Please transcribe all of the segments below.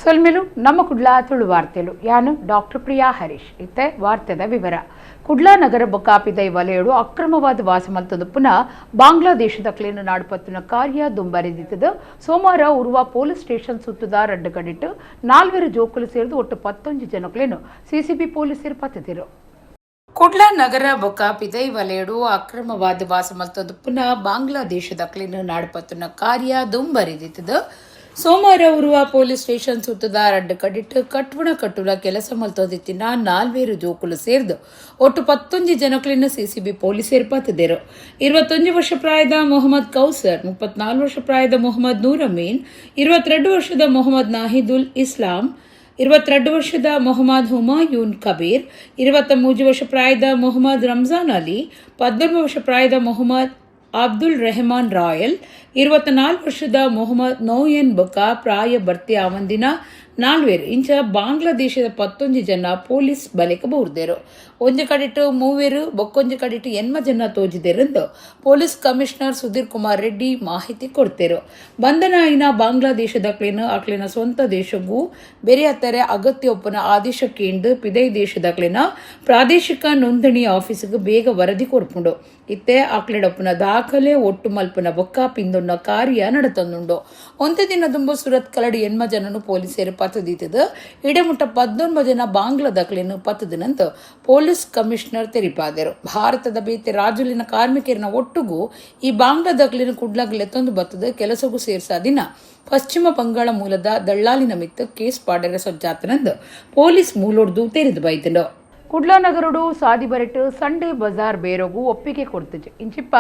ಸೊಲ್ಮೆಲು ನಮ್ಮ ಕುಡ್ಲಾ ತುಳು ವಾರ್ತೆಲು ಯಾನು ಡಾಕ್ಟರ್ ಪ್ರಿಯಾ ಹರೀಶ್ ಇತ್ತೆ ವಾರ್ತೆದ ವಿವರ ಕುಡ್ಲಾ ನಗರ ಬೊಕ್ಕಾಪಿದ ವಲಯಡು ಅಕ್ರಮವಾದ ವಾಸಮಲ್ತದು ಪುನಃ ಬಾಂಗ್ಲಾದೇಶದ ಕ್ಲೇನು ನಾಡುಪತ್ತಿನ ಕಾರ್ಯ ದುಂಬರಿದಿತ್ತದು ಸೋಮವಾರ ಉರುವ ಪೊಲೀಸ್ ಸ್ಟೇಷನ್ ಸುತ್ತದ ರಡ್ಡು ಕಡಿಟ್ಟು ನಾಲ್ವರು ಜೋಕುಲು ಸೇರಿದು ಒಟ್ಟು 11 ಜನಕ್ಲೇನು ಸಿಸಿಬಿ ಪೊಲೀಸರು ಪತ್ತಿದರು. ಕುಡ್ಲಾ ನಗರ ಬೊಕ್ಕಾಪಿದೈ ವಲಯಡು ಅಕ್ರಮವಾದ ವಾಸಮಲ್ತದು ಪುನಃ ಬಾಂಗ್ಲಾದೇಶದ ಕ್ಲೇನು ನಾಡುಪತ್ತಿನ ಕಾರ್ಯ ದುಂಬರಿದಿತ್ತದು ಸೋಮವಾರ ಉರುವ ಪೊಲೀಸ್ ಸ್ಟೇಷನ್ ಸುತ್ತದ ರಡ್ಡು ಕಡಿಟ್ಟು ಕಟ್ಟುಣ ಕಟ್ಟುಲ ಕೆಲಸ ಮಲ್ತೋದಿತ್ತಿನ ನಾಲ್ವೇರು ಜೋಕುಲು ಸೇರಿದು ಒಟ್ಟು 11 ಜನಕ್ಲಿನ ಸಿಸಿಬಿ ಪೊಲೀಸರು ಪತ್ತಿದರು. 21 ವರ್ಷ ಪ್ರಾಯದ ಮೊಹಮ್ಮದ್ ಕೌಸರ್, 34 ವರ್ಷ ಪ್ರಾಯದ ಮೊಹಮ್ಮದ್ ನೂರ್ ಅಮೀನ್, 22 ವರ್ಷದ ಮೊಹಮ್ಮದ್ ನಾಹಿದುಲ್ ಇಸ್ಲಾಂ, 22 ವರ್ಷದ ಮೊಹಮ್ಮದ್ ಹುಮಾಯೂನ್ ಕಬೀರ್, 23 ವರ್ಷ ಪ್ರಾಯದ ಮೊಹಮ್ಮದ್ ರಂಜಾನ್ ಅಲಿ, 19 ವರ್ಷ ಪ್ರಾಯದ ಮೊಹಮ್ಮದ್ ಅಬ್ದುಲ್ ರೆಹಮಾನ್ ರಾಯಲ್, 24 ವರ್ಷದ ಮೊಹಮ್ಮದ್ ನೋಯನ್ ಬೊಕ್ಕ ಪ್ರಾಯ ಬರ್ತಿ ಆವಂದಿನ ನಾಲ್ವೇರು ಇಂಚ ಬಾಂಗ್ಲಾದೇಶದ 11 ಜನ ಪೊಲೀಸ್ ಬಲೆಕ ಬೋರ್ದೇರು. ಒಂಜಿ ಕಡಿಟ್ಟು 3 ಬೊಕ್ಕೊಂಜಿ ಕಡಿಟ್ಟು 8 ಜನ ತೋಜಿದೆರೆಂದು ಪೊಲೀಸ್ ಕಮಿಷನರ್ ಸುಧೀರ್ ಕುಮಾರ್ ರೆಡ್ಡಿ ಮಾಹಿತಿ ಕೊಡ್ತೇರು. ಬಂಧನ ಆಯ್ನ ಬಾಂಗ್ಲಾದೇಶದ ಅಕ್ಲಿನ ಸ್ವಂತ ದೇಶಗೂ ಬೇರೆ ಹತ್ತಾರೆ ಅಗತ್ಯ ಒಪ್ಪನ ಆದೇಶ ಕೇಂದ್ರ ಪಿದೈ ದೇಶದ ಪ್ರಾದೇಶಿಕ ನೋಂದಣಿ ಆಫೀಸ್ಗೆ ಬೇಗ ವರದಿ ಕೊಡ್ಪುಂಡು. ಇತ್ತೆ ಅಕ್ಲೆಡೊಪ್ಪನ ದಾಖಲೆ ಒಟ್ಟು ಮಲ್ಪನ ಬೊಕ್ಕ ಪಿಂದೊನ್ನ ಕಾರ್ಯ ನಡತಂದುಂಡು. ಒಂದೇ ದಿನ ದುಂಬ ಸುರತ್ ಕಲಡಿ 8 ಜನನು ಪೊಲೀಸರು ಪತ್ತದೀತದ ಇಡಮುಟ್ಟ 19 ಜನ ಬಾಂಗ್ಲಾದಕ್ಲೇನು ಪತ್ತದನಂತ ಪೊಲೀಸ್ ಕಮಿಷನರ್ ತೆರಿಪಾದರು. ಭಾರತದ ಬೇತೆ ರಾಜುಲಿನ ಕಾರ್ಮಿಕರಿನ ಒಟ್ಟುಗೂ ಈ ಬಾಂಗ್ಲಾದಕ್ಲೇನು ಕುಡ್ಲಾಗ್ಲೆತ್ತೊಂದು ಬತ್ತದ ಕೆಲಸಗೂ ಸೇರ್ಸಾದಿನ ಪಶ್ಚಿಮ ಬಂಗಾಳ ಮೂಲದ ದಳ್ಳಾಲಿನ ಮಿತ್ತ ಕೇಸ್ ಪಾಡರ ಸಜ್ಜಾತನಂದು ಪೊಲೀಸ್ ಮೂಲೊಡ್ದು ತೆರೆದು ಬೈತಂಡು. ಕುಡ್ಲಾ ನಗರಡು ಸಾದಿ ಬರೆಟ್ಟು ಸಂಡೇ ಬಜಾರ್ ಬೇರೋಗು ಒಪ್ಪಿಗೆ ಕೊಡ್ತಿಜೆ ಇಂಚಿಪ್ಪ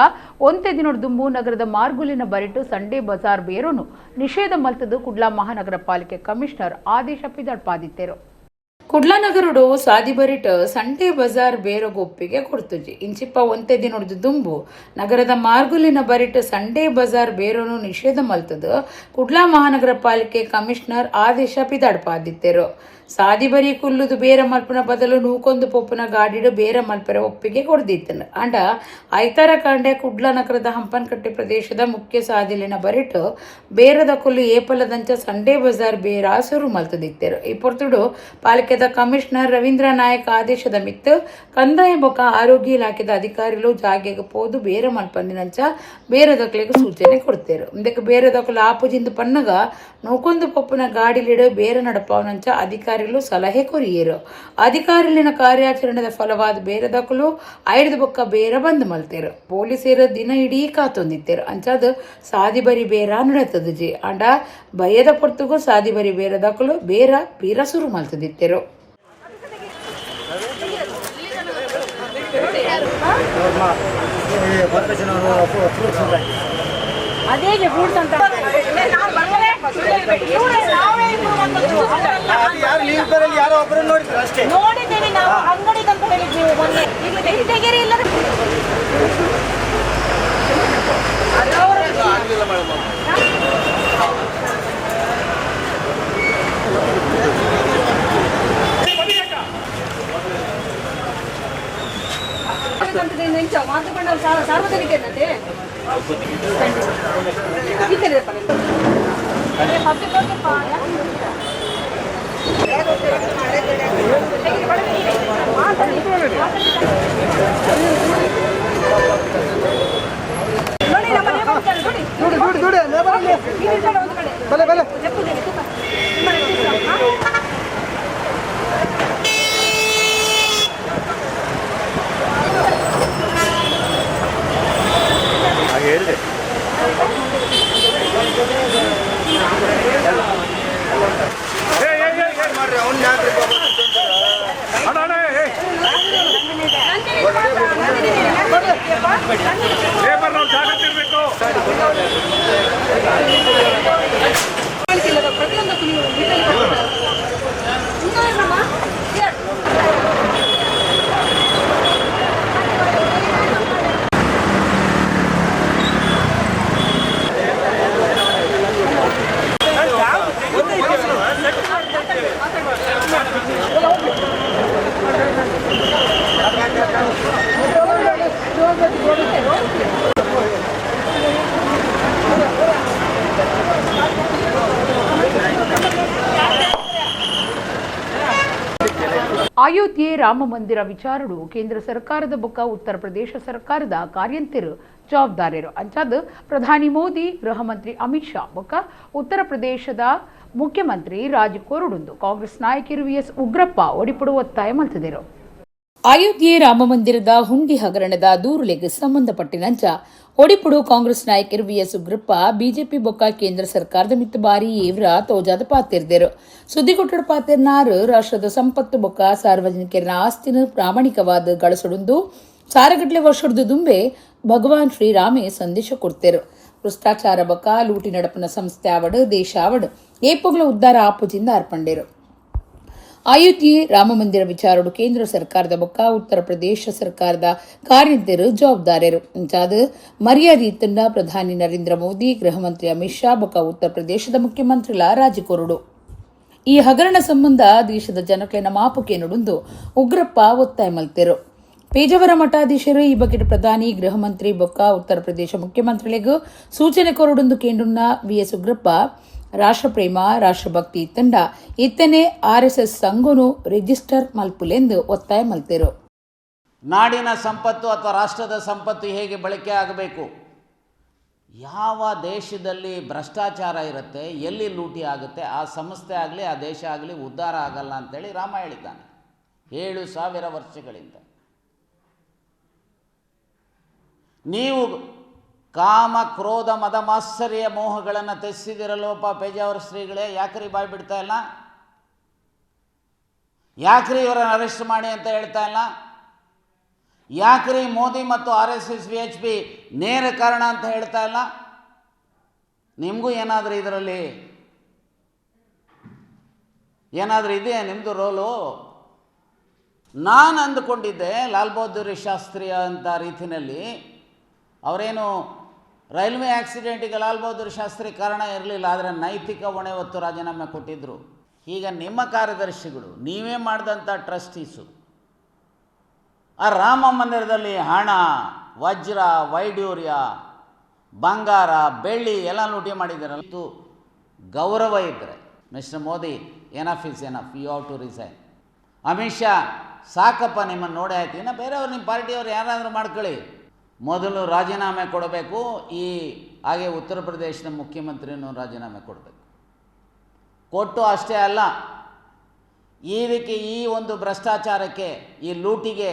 ಒಂತೆ ದಿನೋಡು ದುಂಬು ನಗರದ ಮಾರ್ಗುಲಿನ ಬರೆಟ್ಟು ಸಂಡೇ ಬಜಾರ್ ಬೇರೋನು ನಿಷೇಧ ಮಲ್ತದು ಕುಡ್ಲಾ ಮಹಾನಗರ ಪಾಲಿಕೆ ಕಮಿಷನರ್ ಆದೇಶ ಪಿದಡ್ಪಾದಿತ್ತೇರು. ಕುಡ್ಲಾ ನಗರಡು ಸಾದಿ ಬರಿಟ್ ಸಂಡೇ ಬಜಾರ್ ಬೇರೋಗು ಒಪ್ಪಿಗೆ ಕೊಡ್ತುಜಿ ಇಂಚಿಪ್ಪ ಒಂತೆ ದಿನೋಡು ದುಂಬು ನಗರದ ಮಾರ್ಗುಲಿನ ಬರಿಟ್ ಸಂಡೇ ಬಜಾರ್ ಬೇರೋನು ನಿಷೇಧ ಮಲ್ತದು ಕುಡ್ಲಾ ಮಹಾನಗರ ಪಾಲಿಕೆ ಕಮಿಷನರ್ ಆದೇಶ ಪಿದಡ್ಪಾದಿತ್ತೇರು. ಸಾದಿ ಬರಿ ಕುಲ್ಲುದು ಬೇರೆ ಮಲ್ಪನ ಬದಲು ನೂಕೊಂದು ಪೊಪ್ಪನ ಗಾಡಿಡು ಬೇರೆ ಮಲ್ಪರ ಒಪ್ಪಿಗೆ ಕೊಡ್ದಿತ್ತನು ಅಂಡ ಐತಾರ ಕಾಂಡೆ ಕುಡ್ಲಾ ನಗರದ ಹಂಪನಕಟ್ಟೆ ಪ್ರದೇಶದ ಮುಖ್ಯ ಸಾದಿಲಿನ ಬರಿಟು ಬೇರದ ಕುಲ್ಲು ಏಪಲದಂಚ ಸಂಡೇ ಬಜಾರ್ ಬೇರ ಸುರು ಮಲ್ತದಿತ್ತರು. ಈ ಪೊರ್ತುಡು ಪಾಲಿಕೆದ ಕಮಿಷನರ್ ರವೀಂದ್ರ ನಾಯಕ್ ಆದೇಶದ ಮಿತ್ತು ಕಂದಾಯ ಬೊಕ್ಕ ಆರೋಗ್ಯ ಇಲಾಖೆದ ಅಧಿಕಾರಿಗಳು ಜಾಗೆಗೆ ಪೋದು ಬೇರೆ ಮಲ್ಪಂದಿನಂಚ ಬೇರೆದಕ್ಲೆಗೆ ಸೂಚನೆ ಕೊಡ್ತೇರು. ಇದಕ್ಕೆ ಬೇರೆದಕ್ಕಲು ಆಪುಜಿಂದು ಪನ್ನಗ ನೂಕೊಂದು ಪೊಪ್ಪನ ಗಾಡಿಲಿಡು ಬೇರೆ ನಡಪವನಂಚ ಅಧಿಕಾರಿಗಳು ಸಲಹೆ ಕೊರಿಯರು. ಅಧಿಕಾರಿಲಿನ ಕಾರ್ಯಾಚರಣೆದ ಫಲವಾದ ಬೇರೆದಕ್ಕಲು ಐದು ಬೊಕ್ಕ ಬೇರೆ ಬಂದ್ ಮಲ್ತೇರು. ಪೊಲೀಸರು ದಿನ ಇಡೀ ಕಾತೊಂದಿತ್ತೇರು ಅಂಚಾದ ಸಾದಿ ಬರಿ ಬೇರ ನಡತದ ಜಿ ಅಂಡ ಭಯದ ಪೊರ್ತುಗೂ ಸಾದಿ ಬರಿ ಬೇರೆದಕ್ಕಲು ಬೇರ ಪೀರ ಸುರು ಮಲ್ತದಿತ್ತೇರು. ಅದೇ ಫ್ರೂಟ್ಸ್ ಅಂತ ಯಾರೋ ಒಬ್ಬರು ನೋಡಿದ್ದೇವೆ ನಾವು ಅಂಗಡಿಗಂತ ಹೇಳಿದ್ದೀವಿ ಮೊನ್ನೆ. ಈಗ ತೆಗೆರಿ ಇಲ್ಲ ಸಾರ್ವಜನಿಕ ಏನಂತೆ ಹೇಳಿದೆ ಮಾಡ್ರಿ ಅವ್ನು ಯಾಕ್ರಿ ಪ್ರತಿಯೊಂದು ಅಯೋಧ್ಯೆ ರಾಮ ಮಂದಿರ ವಿಚಾರಡು ಕೇಂದ್ರ ಸರ್ಕಾರದ ಬೊಕ್ಕ ಉತ್ತರ ಪ್ರದೇಶ ಸರ್ಕಾರದ ಕಾರ್ಯಂತಿರು ಜವಾಬ್ದಾರಿರು ಅಂಚಾದ ಪ್ರಧಾನಿ ಮೋದಿ ಗೃಹ ಮಂತ್ರಿ ಅಮಿತ್ ಶಾ ಬೊಕ್ಕ ಉತ್ತರ ಪ್ರದೇಶದ ಮುಖ್ಯಮಂತ್ರಿ ರಾಜ್ ಕೊರಡುಂದು ಕಾಂಗ್ರೆಸ್ ನಾಯಕರು ವಿಎಸ್ ಉಗ್ರಪ್ಪ ಒಡಿಪಡು ಒತ್ತಾಯ ಮಲ್ತಿದರು. ಅಯೋಧ್ಯೆ ರಾಮ ಮಂದಿರದ ಹುಂಡಿ ಹಗರಣದ ದೂರುಲೆಗೆ ಸಂಬಂಧಪಟ್ಟಿನಂಚ ಒಡಿಪುಡು ಕಾಂಗ್ರೆಸ್ ನಾಯಕರು ವಿಎಸ್ ಉಗ್ರಪ್ಪ ಬಿಜೆಪಿ ಬೊಕ್ಕ ಕೇಂದ್ರ ಸರ್ಕಾರದ ಮಿತ್ತ ಬಾರಿ ಏವ್ರ ತೋಜಾದ ಪಾತಿರ್ದರು. ಸುದ್ದಿಗೊಟ್ಟಡ ಪಾತಿರ್ನಾರು ರಾಷ್ಟ್ರದ ಸಂಪತ್ತು ಬೊಕ್ಕ ಸಾರ್ವಜನಿಕರ ಆಸ್ತಿನ ಪ್ರಾಮಾಣಿಕವಾದ ಗಳಸೊಡುಂದು ಸಾರಗಟ್ಲೆ ವರ್ಷದ ದುಂಬೆ ಭಗವಾನ್ ಶ್ರೀರಾಮೆ ಸಂದೇಶ ಕೊಡ್ತೇರು. ಭ್ರಷ್ಟಾಚಾರ ಬೊಕ್ಕ ಲೂಟಿ ನಡಪನ ಸಂಸ್ಥೆ ಆವಡ್ ದೇಶ ಆವಡ್ ಏಪುಗಳ ಉದ್ದಾರ ಆಪುಜಿಂದ ಅರ್ಪಂಡೇರು. ಅಯೋಧ್ಯೆ ರಾಮ ಮಂದಿರ ವಿಚಾರಡು ಕೇಂದ್ರ ಸರ್ಕಾರದ ಬೊಕ್ಕ ಉತ್ತರ ಪ್ರದೇಶ ಸರ್ಕಾರದ ಕಾರ್ಯಂತಿರು ಜವಾಬ್ದಾರಿರು ಅಂಚಾದ ಮರ್ಯಾದೀತನ್ನ ಪ್ರಧಾನಿ ನರೇಂದ್ರ ಮೋದಿ ಗೃಹ ಮಂತ್ರಿ ಅಮಿತ್ ಶಾ ಬೊಕ್ಕ ಉತ್ತರ ಪ್ರದೇಶದ ಮುಖ್ಯಮಂತ್ರಿಲ ರಾಜಿಕೊರಡು. ಈ ಹಗರಣ ಸಂಬಂಧ ದೇಶದ ಜನಕ್ಲೆನ ಮಾಪುಕೆ ನುಡುಂದು ಉಗ್ರಪ್ಪ ಒತ್ತಾಯ ಮಲ್ತೆರು. ಪೇಜಾವರ ಮಠಾಧೀಶರು ಈ ಬಗ್ಗೆ ಪ್ರಧಾನಿ ಗೃಹ ಮಂತ್ರಿ ಬೊಕ್ಕ ಉತ್ತರ ಪ್ರದೇಶ ಮುಖ್ಯಮಂತ್ರಿಗಳಿಗೂ ಸೂಚನೆ ಕೊರಡುಂದು ಕೇಂಡುನ್ನ ವಿಎಸ್ ಉಗ್ರಪ್ಪ ರಾಷ್ಟ್ರಪ್ರೇಮ ರಾಷ್ಟ್ರಭಕ್ತಿ ತಂಡ ಇತ್ತನೆ ಆರ್ಎಸ್ಎಸ್ ಸಂಘನು ರಿಜಿಸ್ಟರ್ ಮಲ್ಪುಲೆಂದು ಒತ್ತಾಯ ಮಲ್ತೆರು. ನಾಡಿನ ಸಂಪತ್ತು ಅಥವಾ ರಾಷ್ಟ್ರದ ಸಂಪತ್ತು ಹೇಗೆ ಬಳಕೆ ಆಗಬೇಕು, ಯಾವ ದೇಶದಲ್ಲಿ ಭ್ರಷ್ಟಾಚಾರ ಇರುತ್ತೆ, ಎಲ್ಲಿ ಲೂಟಿ ಆಗುತ್ತೆ, ಆ ಸಂಸ್ಥೆ ಆಗಲಿ ಆ ದೇಶ ಆಗಲಿ ಉದ್ಧಾರ ಆಗಲ್ಲ ಅಂತೇಳಿ ರಾಮ ಹೇಳಿದ್ದಾನೆ 7,000 ವರ್ಷಗಳಿಂದ. ನೀವು ಕಾಮ ಕ್ರೋಧ ಮದ ಮಾತ್ಸರ್ಯ ಮೋಹಗಳನ್ನು ತೆಗೆಸಿದಿರಲ್ಲೋಪ ಪೇಜಾವರ ಶ್ರೀಗಳೇ, ಯಾಕ್ರಿ ಬಾಯ್ ಬಿಡ್ತಾ ಇಲ್ಲ? ಯಾಕ್ರಿ ಇವರನ್ನು ಅರೆಸ್ಟ್ ಮಾಡಿ ಅಂತ ಹೇಳ್ತಾ ಇಲ್ಲ? ಯಾಕ್ರಿ ಮೋದಿ ಮತ್ತು RSS VHP ನೇರ ಕಾರಣ ಅಂತ ಹೇಳ್ತಾ ಇಲ್ಲ? ನಿಮಗೂ ಏನಾದರೂ ಇದರಲ್ಲಿ ಏನಾದರೂ ಇದೆಯಾ ನಿಮ್ಮದು ರೋಲು? ನಾನು ಅಂದುಕೊಂಡಿದ್ದೆ ಲಾಲ್ ಬಹದ್ದೂರ್ ಶಾಸ್ತ್ರಿ ಅಂತ ರೀತಿಯಲ್ಲಿ ಅವರೇನು ರೈಲ್ವೆ ಆಕ್ಸಿಡೆಂಟಿಗೆ ಲಾಲ್ ಬಹದ್ದೂರ್ ಶಾಸ್ತ್ರಿ ಕಾರಣ ಇರಲಿಲ್ಲ, ಆದರೆ ನೈತಿಕ ಹೊಣೆ ಹೊತ್ತು ರಾಜೀನಾಮೆ ಕೊಟ್ಟಿದ್ದರು. ಈಗ ನಿಮ್ಮ ಕಾರ್ಯದರ್ಶಿಗಳು ನೀವೇ ಮಾಡಿದಂಥ ಟ್ರಸ್ಟೀಸು ಆ ರಾಮ ಮಂದಿರದಲ್ಲಿ ಹಣ, ವಜ್ರ, ವೈಡೂರ್ಯ, ಬಂಗಾರ, ಬೆಳ್ಳಿ ಎಲ್ಲ ಲೂಟಿ ಮಾಡಿದ್ದೀರಲ್ಲ. ಇದು ಗೌರವ ಇದ್ದರೆ mister Modi, enough is enough, you have to resign. Amit Shah, ಸಾಕಪ್ಪ ನಿಮ್ಮನ್ನು ನೋಡೇ ಆಯ್ತು, ಇನ್ನು ಬೇರೆಯವ್ರು ನಿಮ್ಮ ಪಾರ್ಟಿಯವ್ರು ಯಾರಾದರೂ ಮಾಡ್ಕೊಳ್ಳಿ, ಮೊದಲು ರಾಜೀನಾಮೆ ಕೊಡಬೇಕು. ಹಾಗೆ ಉತ್ತರ ಪ್ರದೇಶದ ಮುಖ್ಯಮಂತ್ರಿನೂ ರಾಜೀನಾಮೆ ಕೊಡಬೇಕು. ಕೊಟ್ಟು ಅಷ್ಟೇ ಅಲ್ಲ, ಇದಕ್ಕೆ ಈ ಒಂದು ಭ್ರಷ್ಟಾಚಾರಕ್ಕೆ ಈ ಲೂಟಿಗೆ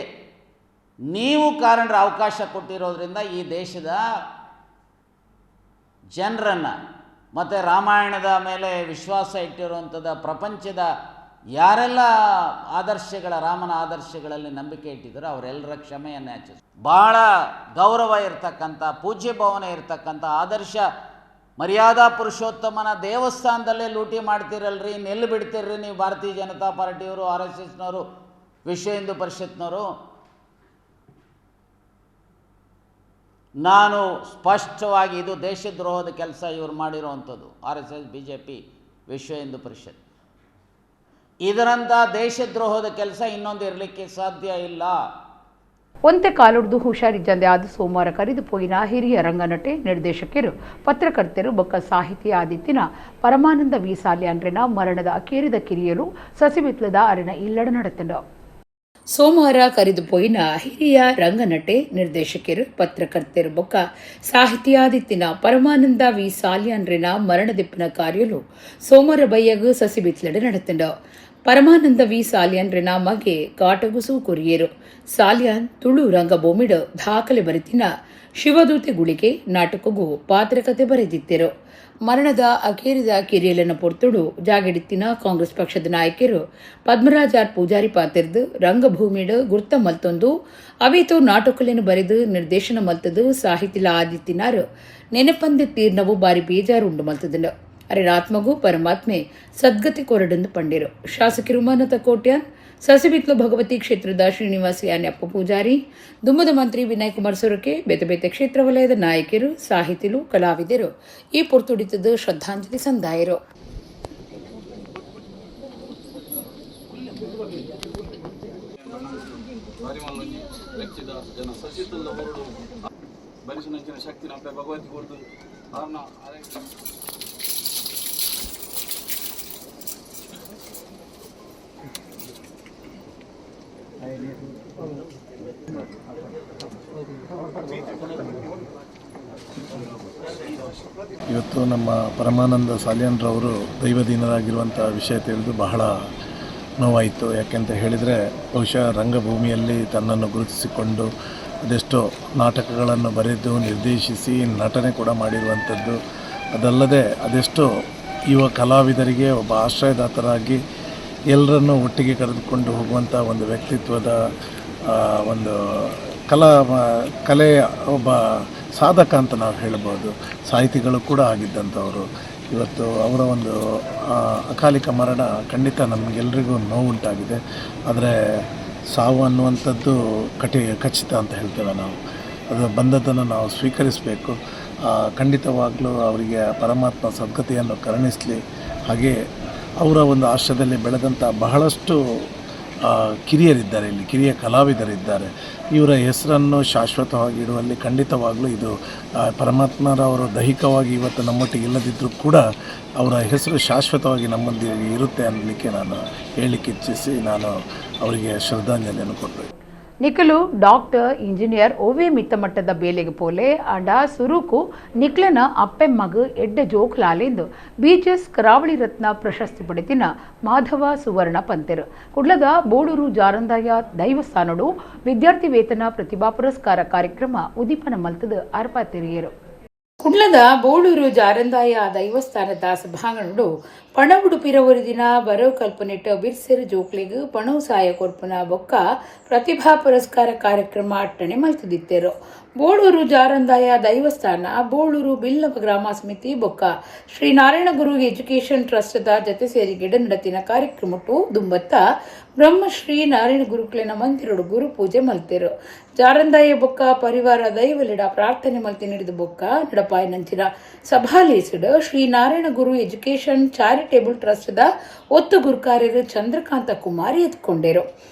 ನೀವು ಕಾರಣರ ಅವಕಾಶ ಕೊಟ್ಟಿರೋದ್ರಿಂದ ಈ ದೇಶದ ಜನರನ್ನು ಮತ್ತು ರಾಮಾಯಣದ ಮೇಲೆ ವಿಶ್ವಾಸ ಇಟ್ಟಿರುವಂಥದ್ದು ಪ್ರಪಂಚದ ಯಾರೆಲ್ಲ ರಾಮನ ಆದರ್ಶಗಳಲ್ಲಿ ನಂಬಿಕೆ ಇಟ್ಟಿದ್ರು ಅವರೆಲ್ಲರ ಕ್ಷಮೆಯನ್ನು ಯಾಚಿಸಿ ಭಾಳ ಗೌರವ ಇರತಕ್ಕಂಥ, ಪೂಜ್ಯ ಭಾವನೆ ಇರತಕ್ಕಂಥ ಆದರ್ಶ ಮರ್ಯಾದಾ ಪುರುಷೋತ್ತಮನ ದೇವಸ್ಥಾನದಲ್ಲೇ ಲೂಟಿ ಮಾಡ್ತಿರಲ್ರಿ, ನೆಲ್ಲು ಬಿಡ್ತಿರ್ರಿ ನೀವು ಭಾರತೀಯ ಜನತಾ ಪಾರ್ಟಿಯವರು, RSSನವರು, ವಿಶ್ವ ಹಿಂದೂ ಪರಿಷತ್ನವರು. ನಾನು ಸ್ಪಷ್ಟವಾಗಿ ಇದು ದೇಶದ್ರೋಹದ ಕೆಲಸ ಇವರು ಮಾಡಿರುವಂಥದ್ದು. RSS, BJP, ವಿಶ್ವ ಹಿಂದೂ ಪರಿಷತ್, ಇದರಂಥ ದೇಶದ್ರೋಹದ ಕೆಲಸ ಇನ್ನೊಂದು ಇರಲಿಕ್ಕೆ ಸಾಧ್ಯ ಇಲ್ಲ. ಒಂತೆ ಕಾಲುಡ್ದು ಹುಷಾರಿದ್ದಂತೆ ಆದ ಸೋಮವಾರ ಕರೆದು ಪೋಯಿನ ಹಿರಿಯ ರಂಗನಟೆ, ನಿರ್ದೇಶಕರು, ಪತ್ರಕರ್ತರು ಬೊಕ್ಕ ಸಾಹಿತಿ ಆದಿತ್ತಿನ ಪರಮಾನಂದ ವೀಸಾಲ್ಯಾನ್ರಿನ ಮರಣದ ಅಕೇರಿದ ಕಿರಿಯರು ಸಸಿಬಿತ್ಲದ ಅರಿನ ಇಲ್ಲಡ ನಡೆತಂಡು. ಸೋಮವಾರ ಕರೆದು ಪೋಯಿನ ಹಿರಿಯ ರಂಗನಟೆ, ನಿರ್ದೇಶಕರು, ಪತ್ರಕರ್ತರು ಬೊಕ್ಕ ಸಾಹಿತಿಯಾದಿತ್ತಿನ ಪರಮಾನಂದ ವೀಸಾಲ್ಯಾನ್ರಿನ ಮರಣದಿಪ್ಪಿನ ಕಾರ್ಯಲು ಸೋಮವಾರ ಬಯ್ಯಗು ಸಸಿಬಿತ್ಲಡೆ ನಡೆತಂಡು. ಪರಮಾನಂದ ವೀಸಾಲ್ಯಾನ್ರಿನ ಮಗೆ ಕಾಟಗುಸು ಕೊರಿಯರು. ಸಾಲ್ಯಾನ್ ತುಳು ರಂಗಭೂಮಿಡು ದಾಖಲೆ ಬರೆತಿನ ಶಿವದೂತೆ ಗುಳಿಗೆ ನಾಟಕಗೂ ಪಾತ್ರಕತೆ ಬರೆದಿದ್ದರು. ಮರಣದ ಅಕೇರಿದ ಕಿರಿಯಲನ ಪೊರ್ತುಡು ಜಾಗೆಡಿತ್ತಿನ ಕಾಂಗ್ರೆಸ್ ಪಕ್ಷದ ನಾಯಕರು ಪದ್ಮರಾಜ್ ಆರ್ ಪೂಜಾರಿ ಪಾತಿರ್ದು ರಂಗಭೂಮಿಡು ಗುರ್ತ ಮಲ್ತೊಂದು ಅವೇತೋ ನಾಟಕಲೆನು ಬರೆದು ನಿರ್ದೇಶನ ಮಲ್ತದು ಸಾಹಿತಿಲ ಆದಿತ್ತಿನಾರು ನೆನಪಂದೆ ತೀರ್ನವು ಬಾರಿ ಬೇಜಾರುಂಡು ಮಲ್ತದನು. ಅರೆ ಆತ್ಮಗೂ ಪರಮಾತ್ಮೆ ಸದ್ಗತಿ ಕೊರಡಂದು ಪಂಡಿರು. ಶಾಸಕರು ಮಾನತ ಕೋಟ್ಯಾನ್, ಸಸಿಬಿತ್ಲು ಭಗವತಿ ಕ್ಷೇತ್ರದ ಶ್ರೀನಿವಾಸ ಯಾನ್ಯಪ್ಪ ಪೂಜಾರಿ, ದುಮ್ಮದ ಮಂತ್ರಿ ವಿನಯ್ ಕುಮಾರ್ ಸೊರಕೆ, ಬೇತೆ ಬೇತೆ ಕ್ಷೇತ್ರ ವಲಯದ ನಾಯಕರು, ಸಾಹಿತಿಗಳು, ಕಲಾವಿದರು ಈ ಪೊರ್ತುಡಿತದ ಶ್ರದ್ಧಾಂಜಲಿ ಸಂದಾಯರು. ಇವತ್ತು ನಮ್ಮ ಪರಮಾನಂದ ಸಾಲಿಯನ್ರವರು ದೈವದೀನರಾಗಿರುವಂಥ ವಿಷಯ ತಿಳಿದು ಬಹಳ ನೋವಾಯಿತು. ಯಾಕೆಂತ ಹೇಳಿದರೆ ಬಹುಶಃ ರಂಗಭೂಮಿಯಲ್ಲಿ ತನ್ನನ್ನು ಗುರುತಿಸಿಕೊಂಡು ಅದೆಷ್ಟೋ ನಾಟಕಗಳನ್ನು ಬರೆದು ನಿರ್ದೇಶಿಸಿ ನಟನೆ ಕೂಡ ಮಾಡಿರುವಂಥದ್ದು. ಅದಲ್ಲದೆ ಅದೆಷ್ಟೋ ಯುವ ಕಲಾವಿದರಿಗೆ ಒಬ್ಬ ಆಶ್ರಯದಾತರಾಗಿ ಎಲ್ಲರನ್ನೂ ಒಟ್ಟಿಗೆ ಕರೆದುಕೊಂಡು ಹೋಗುವಂಥ ಒಂದು ವ್ಯಕ್ತಿತ್ವದ ಒಂದು ಕಲೆಯ ಒಬ್ಬ ಸಾಧಕ ಅಂತ ನಾವು ಹೇಳ್ಬೋದು. ಸಾಹಿತಿಗಳು ಕೂಡ ಆಗಿದ್ದಂಥವರು. ಇವತ್ತು ಅವರ ಒಂದು ಅಕಾಲಿಕ ಮರಣ ಖಂಡಿತ ನಮಗೆಲ್ರಿಗೂ ನೋವುಂಟಾಗಿದೆ. ಆದರೆ ಸಾವು ಅನ್ನುವಂಥದ್ದು ಖಚಿತ ಅಂತ ಹೇಳ್ತೇವೆ ನಾವು. ಅದು ಬಂದದ್ದನ್ನು ನಾವು ಸ್ವೀಕರಿಸಬೇಕು. ಖಂಡಿತವಾಗಲೂ ಅವರಿಗೆ ಪರಮಾತ್ಮ ಸದ್ಗತಿಯನ್ನು ಕರುಣಿಸಲಿ. ಹಾಗೆ ಅವರ ಒಂದು ಆಶ್ರಯದಲ್ಲಿ ಬೆಳೆದಂಥ ಬಹಳಷ್ಟು ಕಿರಿಯರಿದ್ದಾರೆ, ಇಲ್ಲಿ ಕಿರಿಯ ಕಲಾವಿದರಿದ್ದಾರೆ. ಇವರ ಹೆಸರನ್ನು ಶಾಶ್ವತವಾಗಿ ಇಡುವಲ್ಲಿ ಖಂಡಿತವಾಗಲೂ ಇದು ಪರಮಾತ್ಮರವರು ದೈಹಿಕವಾಗಿ ಇವತ್ತು ನಮ್ಮೊಟ್ಟಿಗೆ ಇಲ್ಲದಿದ್ದರೂ ಕೂಡ ಅವರ ಹೆಸರು ಶಾಶ್ವತವಾಗಿ ನಮ್ಮೊಂದಿಗೆ ಇರುತ್ತೆ ಅನ್ನಲಿಕ್ಕೆ ನಾನು ಹೇಳಲಿಕ್ಕೆ ಇಚ್ಛಿಸಿ ನಾನು ಅವರಿಗೆ ಶ್ರದ್ಧಾಂಜಲಿಯನ್ನು ಕೊಟ್ಟೆ. ನಿಖಲು ಡಾಕ್ಟರ್ ಇಂಜಿನಿಯರ್ ಓವೆ ಮಿತ್ತಮಟ್ಟದ ಬೇಲೆಗೆ ಪೋಲೆ ಅಂಡ ಸುರುಕು ನಿಕ್ಲನ ಅಪ್ಪೆಮ್ಮಗು ಎಡ್ಡೆ ಜೋಕ್ಲಾಲೆಂದು ಬಿಜೆಎಸ್ ಕರಾವಳಿ ರತ್ನ ಪ್ರಶಸ್ತಿ ಪಡೆದಿನ ಮಾಧವ ಸುವರ್ಣ ಪಂತೆರು ಕುಡ್ಲದ ಬೋಳೂರು ಜಾರಂದಾಯ ದೈವಸ್ಥಾನಡು ವಿದ್ಯಾರ್ಥಿ ವೇತನ ಪ್ರತಿಭಾ ಪುರಸ್ಕಾರ ಕಾರ್ಯಕ್ರಮ ಉದೀಪನ ಮಲ್ತದ ಅರ್ಪಾತಿರಿಯರು. ಕುಡ್ಲದ ಬೋಳೂರು ಜಾರಂದಾಯ ದೈವಸ್ಥಾನದ ಸಭಾಂಗಣಡು ಪಣವುಡು ಪಿರವರಿದಿನ ಬರವು ಕಲ್ಪನೆಟ್ಟು ಬಿರ್ಸೆರು ಜೋಕ್ಲೆಗು ಪಣವು ಸಹಾಯ ಕೊರ್ಪುನ ಬೊಕ್ಕ ಪ್ರತಿಭಾ ಪುರಸ್ಕಾರ ಕಾರ್ಯಕ್ರಮ ಅಟ್ಟಣೆ ಮಲ್ತದಿತ್ತೆರು. ಬೋಳೂರು ಜಾರಂದಾಯ ದೈವಸ್ಥಾನ ಬೋಳೂರು ಬಿಲ್ಲವ ಗ್ರಾಮ ಸಮಿತಿ ಬೊಕ್ಕ ಶ್ರೀ ನಾರಾಯಣ ಗುರು ಎಜುಕೇಷನ್ ಟ್ರಸ್ಟ್ದ ಜತೆ ಸೇರಿ ಗಿಡ ನಡತಿನ ಕಾರ್ಯಕ್ರಮಟ್ಟು ದುಂಬತ್ತ ಬ್ರಹ್ಮಶ್ರೀ ನಾರಾಯಣ ಗುರುಕುಲನ ಮಂದಿರಡು ಗುರು ಪೂಜೆ ಮಲ್ತೆರು. ಜಾರಂದಾಯ ಬೊಕ್ಕ ಪರಿವಾರ ದೈವಲಿಡ ಪ್ರಾರ್ಥನೆ ಮಲ್ತಿ ನಡೆದ ಬೊಕ್ಕ ನಡಪಾಯ ನಂಚಿನ ಸಭಾಲೇಸುಡು ಶ್ರೀ ನಾರಾಯಣ ಗುರು ಎಜುಕೇಷನ್ ಚಾರಿಟೇಬಲ್ ಟ್ರಸ್ಟ್ದ ಒತ್ತು ಗುರುಕಾರ್ಯರು ಚಂದ್ರಕಾಂತ ಕುಮಾರ್ ಎತ್ಕೊಂಡರು.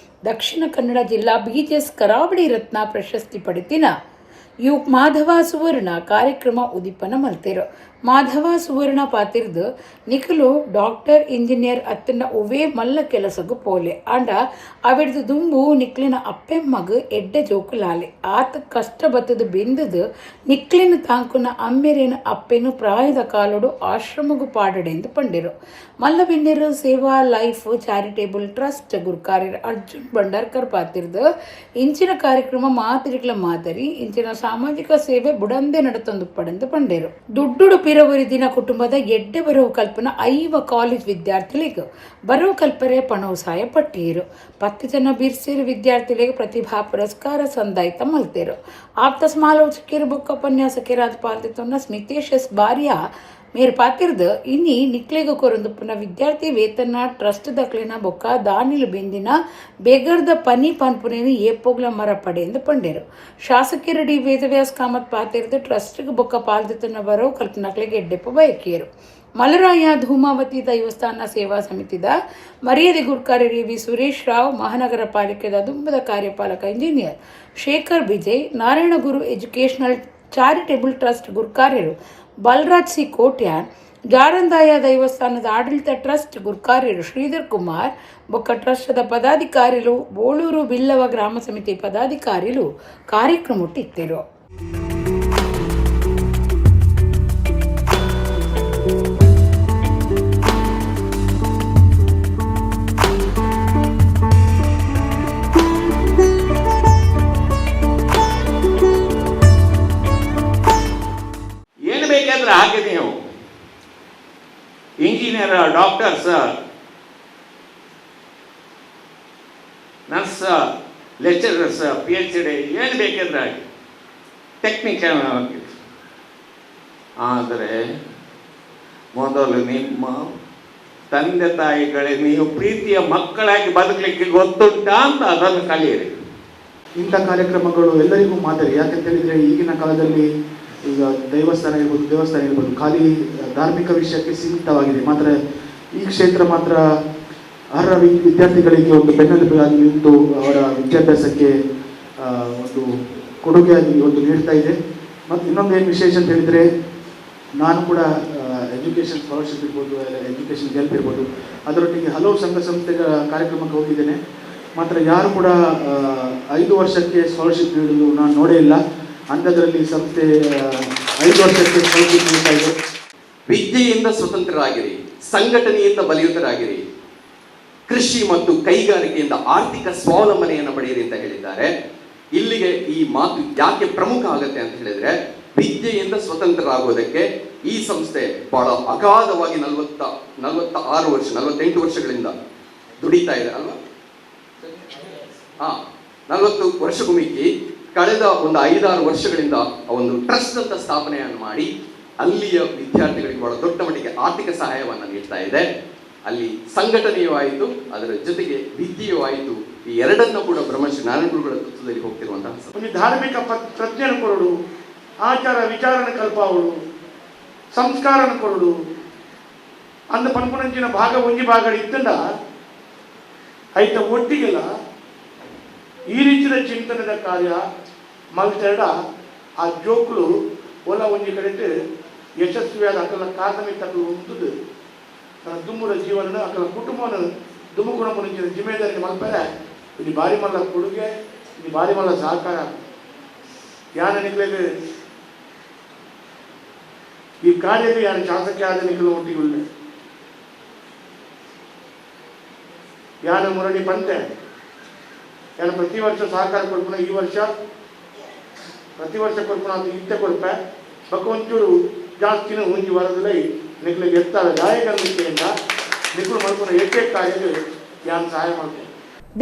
ದಕ್ಷಿಣ ಕನ್ನಡ ಜಿಲ್ಲಾ ಬಿಜೆಎಸ್ ಕರಾವಳಿ ರತ್ನ ಪ್ರಶಸ್ತಿ ಪಡೆದಿನ ಮಾಧವ ಸುವರ್ಣ ಕಾರ್ಯಕ್ರಮ ಉದೀಪನ ಮಲ್ತೆರು. ಮಾಧವ ಸುವರ್ಣ ಪಾತಿರ್ದು ನಿಖಲು ಡಾಕ್ಟರ್ ಇಂಜಿನಿಯರ್ ಅತ್ತನ ಒವೇ ಮಲ್ಲ ಕೆಲಸಗು ಪೋಲೆ ಅಂಡ ಅವಿಡ್ದು ದುಂಬು ನಿಕ್ಲಿನ ಅಪ್ಪೆಮ್ಮಗು ಎಡ್ಡೆ ಜೋಕುಲಾಲೆ ಆತ ಕಷ್ಟ ಬತ್ತದು ಬೆಂದದು ನಿಕ್ಲಿನ ತಾಂಕುನ ಅಮ್ಮೆರೇನ ಅಪ್ಪೆನು ಪ್ರಾಯದ ಕಾಲೋಡು ಆಶ್ರಮಗು ಪಾಡಡೆಂದು ಪಂಡಿರು. ಮಲ್ಲಬಿನ್ನೆರು ಸೇವಾ ಲೈಫ್ ಚಾರಿಟೇಬಲ್ ಟ್ರಸ್ಟ್ ಗುರುಕಾರ್ಯರು ಅರ್ಜುನ್ ಭಂಡಾರ್ಕರ್ ಪಾತಿರ್ದು ಇಂಚಿನ ಕಾರ್ಯಕ್ರಮ ಮಾತಿರಿಗಳ ಮಾದರಿ ಇಂಚಿನ ಸಾಮಾಜಿಕ ಸೇವೆ ಬುಡಂದೆ ನಡತೊಂದು ಪಡೆದು ಪಂಡೇರು. ದುಡ್ಡುಡು ಪಿರವರಿದಿನ ಕುಟುಂಬದ ಎಡ್ಡೆ ಬರವು ಕಲ್ಪನ 5 ಕಾಲೇಜ್ ವಿದ್ಯಾರ್ಥಿಗಳಿಗೆ ಬರವು ಕಲ್ಪರೆ ಪಣವು ಸಹಾಯ ಪಟ್ಟಿಯರು. 10 ಜನ ಬಿರ್ಸೇರು ವಿದ್ಯಾರ್ಥಿಗಳಿಗೆ ಪ್ರತಿಭಾ ಪುರಸ್ಕಾರ ಸಂದಾಯಿತ ಮಲ್ತೇರು. ಆಪ್ತ ಸಮಾಲೋಚಕರು ಬೊಕ್ಕ ಉಪನ್ಯಾಸಕರಾದ ಪಾಲ್ತಿತ್ತೊನ್ನ ಸ್ಮಿತೇಶ್ ಎಸ್ ಬಾರಿಯ ಮೇರು ಪಾತಿರ್ದು ಇನ್ನಿ ನಿಕ್ಲೆಗ ಕೊರಂದು ಪುನಃ ವಿದ್ಯಾರ್ಥಿ ವೇತನ ಟ್ರಸ್ಟ್ ದಕ್ಲಿನ ಬೊಕ್ಕ ದಾನಿಲು ಬೆಂದಿನ ಬೇಗರ್ದ ಪನಿ ಪನ್ಪುನೇನು ಏಪೋಗ್ಲ ಮರ ಪಡೆ ಎಂದು ಪಂಡೇರು. ಶಾಸಕರ ಡಿ ವೇದವ್ಯಾಸ್ ಕಾಮತ್ ಪಾತಿರ್ದು ಟ್ರಸ್ಟ್ಗೆ ಬೊಕ್ಕ ಪಾಲ್ದಿತ್ತನ ಬರೋ ಕಲ್ಪನಾಕ್ಲೆಗೆ ಎಡ್ಡೆಪ್ಪ ಬಯಕಿಯರು. ಮಲರಾಯ ಧೂಮಾವತಿ ದೈವಸ್ಥಾನ ಸೇವಾ ಸಮಿತಿದ ಮರ್ಯಾದೆ ಗುರುಕಾರ್ಯರು ವಿ ಸುರೇಶ್ ರಾವ್, ಮಹಾನಗರ ಪಾಲಿಕೆದ ದುಂಬದ ಕಾರ್ಯಪಾಲಕ engineer Shekhar Bijai, Narayana Guru educational charitable trust ಗುರುಕಾರ್ಯರು ಬಲರಾಜ್ ಸಿ ಕೋಟ್ಯಾನ್, ಜಾರಂದಾಯ ದೈವಸ್ಥಾನದ ಆಡಳಿತ ಟ್ರಸ್ಟ್ ಗುರುಕಾರ್ಯರು ಶ್ರೀಧರ್ ಕುಮಾರ್ ಬೊಕ್ಕ ಟ್ರಸ್ಟ್ದ ಪದಾಧಿಕಾರಿಗಳು ಬೋಳೂರು ಬಿಲ್ಲವ ಗ್ರಾಮ ಸಮಿತಿ ಪದಾಧಿಕಾರಿಗಳು ಕಾರ್ಯಕ್ರಮ ಇತ್ತಿರು. ಹಾಗೆ ನೀವು engineer, doctors, nurse, lecturers, PhD ಏನು ಬೇಕಿದ್ರೆ ಹಾಗೆ ಟೆಕ್ನಿಕಲ್ ಆಗಿ. ಆದರೆ ಮೊದಲು ನಿಮ್ಮ ತಂದೆ ತಾಯಿಗಳೇ ನೀವು ಪ್ರೀತಿಯ ಮಕ್ಕಳಾಗಿ ಬದುಕಲಿಕ್ಕೆ ಗೊತ್ತುಂಟಾ ಅಂತ ಅದನ್ನು ಕಲಿಯಿರಿ. ಇಂಥ ಕಾರ್ಯಕ್ರಮಗಳು ಎಲ್ಲರಿಗೂ ಮಾದರಿ. ಯಾಕಂತೇಳಿದರೆ ಈಗಿನ ಕಾಲದಲ್ಲಿ ಈಗ ದೇವಸ್ಥಾನ ಇರ್ಬೋದು ಖಾಲಿ ಧಾರ್ಮಿಕ ವಿಷಯಕ್ಕೆ ಸೀಮಿತವಾಗಿದೆ. ಮಾತ್ರ ಈ ಕ್ಷೇತ್ರ ಮಾತ್ರ ಅರ್ಹ ವಿದ್ಯಾರ್ಥಿಗಳಿಗೆ ಒಂದು ಬೆನ್ನೆಲುಬಾಗಿ ನಿಂತು ಅವರ ವಿದ್ಯಾಭ್ಯಾಸಕ್ಕೆ ಒಂದು ಕೊಡುಗೆಯಾಗಿ ಒಂದು ನೀಡ್ತಾ ಇದೆ. ಮತ್ತು ಇನ್ನೊಂದು ಏನು ವಿಶೇಷ ಅಂತ ಹೇಳಿದರೆ, ನಾನು ಕೂಡ ಎಜುಕೇಷನ್ ಸ್ಕಾಲರ್ಶಿಪ್ ಇರ್ಬೋದು, ಎಜುಕೇಷನ್ ಹೆಲ್ಪ್ ಇರ್ಬೋದು, ಅದರೊಟ್ಟಿಗೆ ಹಲವು ಸಂಘ ಸಂಸ್ಥೆಗಳ ಕಾರ್ಯಕ್ರಮಕ್ಕೆ ಹೋಗಿದ್ದೇನೆ. ಮಾತ್ರ ಯಾರು ಕೂಡ 5 ವರ್ಷಕ್ಕೆ ಸ್ಕಾಲರ್ಶಿಪ್ ನೀಡುವುದು ನಾನು ನೋಡೇ ಇಲ್ಲ. ಅಂಥದ್ರಲ್ಲಿ ಸಂಸ್ಥೆ 5 ವರ್ಷಕ್ಕೆ ಸ್ಕಾಲರ್ಶಿಪ್ ನೀಡ್ತಾ ಇದೆ. ವಿದ್ಯೆಯಿಂದ ಸ್ವತಂತ್ರರಾಗಿರಿ, ಸಂಘಟನೆಯಿಂದ ಬಲಿಯುತರಾಗಿರಿ, ಕೃಷಿ ಮತ್ತು ಕೈಗಾರಿಕೆಯಿಂದ ಆರ್ಥಿಕ ಸ್ವಾವಲಂಬನೆಯನ್ನು ಪಡೆಯಿರಿ ಅಂತ ಹೇಳಿದ್ದಾರೆ. ಇಲ್ಲಿಗೆ ಈ ಮಾತು ಯಾಕೆ ಪ್ರಮುಖ ಆಗುತ್ತೆ ಅಂತ ಹೇಳಿದ್ರೆ, ವಿದ್ಯೆಯಿಂದ ಸ್ವತಂತ್ರರಾಗೋದಕ್ಕೆ ಈ ಸಂಸ್ಥೆ ಬಹಳ ಅಗಾಧವಾಗಿ 46 ವರ್ಷ 48 ವರ್ಷಗಳಿಂದ ದುಡಿತಾ ಇದೆ ಅಲ್ವಾ? 40 ವರ್ಷಕ್ಕೂ ಮಿಕ್ಕಿ ಕಳೆದ ಒಂದು 5-6 ವರ್ಷಗಳಿಂದ ಒಂದು ಟ್ರಸ್ಟ್ ಅಂತ ಸ್ಥಾಪನೆಯನ್ನು ಮಾಡಿ ಅಲ್ಲಿಯ ವಿದ್ಯಾರ್ಥಿಗಳಿಗೆ ಬಹಳ ದೊಡ್ಡ ಮಟ್ಟಿಗೆ ಆರ್ಥಿಕ ಸಹಾಯವನ್ನು ನೀಡ್ತಾ ಇದೆ. ಅಲ್ಲಿ ಸಂಘಟನೆಯೂ ಆಯಿತು, ಅದರ ಜೊತೆಗೆ ವಿದ್ಯೆಯೂ ಆಯಿತು. ಈ ಎರಡನ್ನು ಕೂಡ ಬ್ರಹ್ಮಶ್ರೀ ನಾರಾಯಣ ಗುರುಗಳ ತತ್ವದಲ್ಲಿ ಹೋಗ್ತಿರುವಂತಹ ಒಂದು ಧಾರ್ಮಿಕ ಪ್ರಜ್ಞೆಯನ್ನು ಕೊರಡು, ಆಚಾರ ವಿಚಾರನ ಕಲ್ಪಾವಳು, ಸಂಸ್ಕಾರನ ಕೊರಡು ಅಂದ ಪನ್ಪುನಂಚಿನ ಭಾಗ ಒಂಜಿ ಭಾಗ ಇತ್ತಂಡ ಐತ ಒಟ್ಟಿಗೆಲ್ಲ ಈ ರೀತಿಯ ಚಿಂತನೆದ ಕಾರ್ಯ ಮಲ್ತೆರಡ ಆ ಜೋಕುಲು ಒಲ ಒಂಜಿ ಕಡೆ ಯಶಸ್ವಿಯಾದ ಅಕಲ ಕಾರಣಮೇ ತಕ್ಕಲು ಉಂಟುದು ತನ್ನ ದುಮ್ಮುರ ಜೀವನ ಅಕಲ ಕುಟುಂಬವನ್ನು ದುಮ್ಮುಗುಣ ಮುಂಚಿನ ಜಿಮ್ಮೆದಾರಿ ಮಲ್ಪರೆ ಇಲ್ಲಿ ಭಾರಿ ಮಲ್ಲ ಕೊಡುಗೆ, ಇಲ್ಲಿ ಭಾರಿ ಮಲ್ಲ ಸಹಕಾರ ಯಾನ ನಿಗ್ಲಿಗೆ ಈ ಕಾರ್ಯದಲ್ಲಿ ಯಾರು ಶಾಸಕ ಆದ ನಿಗಲು ಒಟ್ಟಿಗುಳ್ಳೆ ಯಾನ ಮುರಳಿ ಪಂತೆ ಯಾರು ಪ್ರತಿ ವರ್ಷ ಸಹಕಾರ ಕೊಡ್ಪುನ ಈ ವರ್ಷ ಪ್ರತಿ ವರ್ಷ ಕೊಡ್ಪುನ ಅದು ಇತ್ತೆ ಕೊಡ್ಪೆ ಬಕ್ಕ ಒಂಚೂರು ಜಾಸ್ತಿನ ಮುಂಜಿ ವರದಲ್ಲಿ ನಿಗ್ಲಿಗೆ ಎತ್ತಾವೆ ಗಾಯಕರ್ಮಿಕೆಯಿಂದ ನಿಗ್ಲು ಮಲ್ಪುನ ಏಕೈಕ ಕಾರ್ಯಕ್ಕೆ ಯಾರು ಸಹಾಯ ಮಾಡ್ತೇನೆ.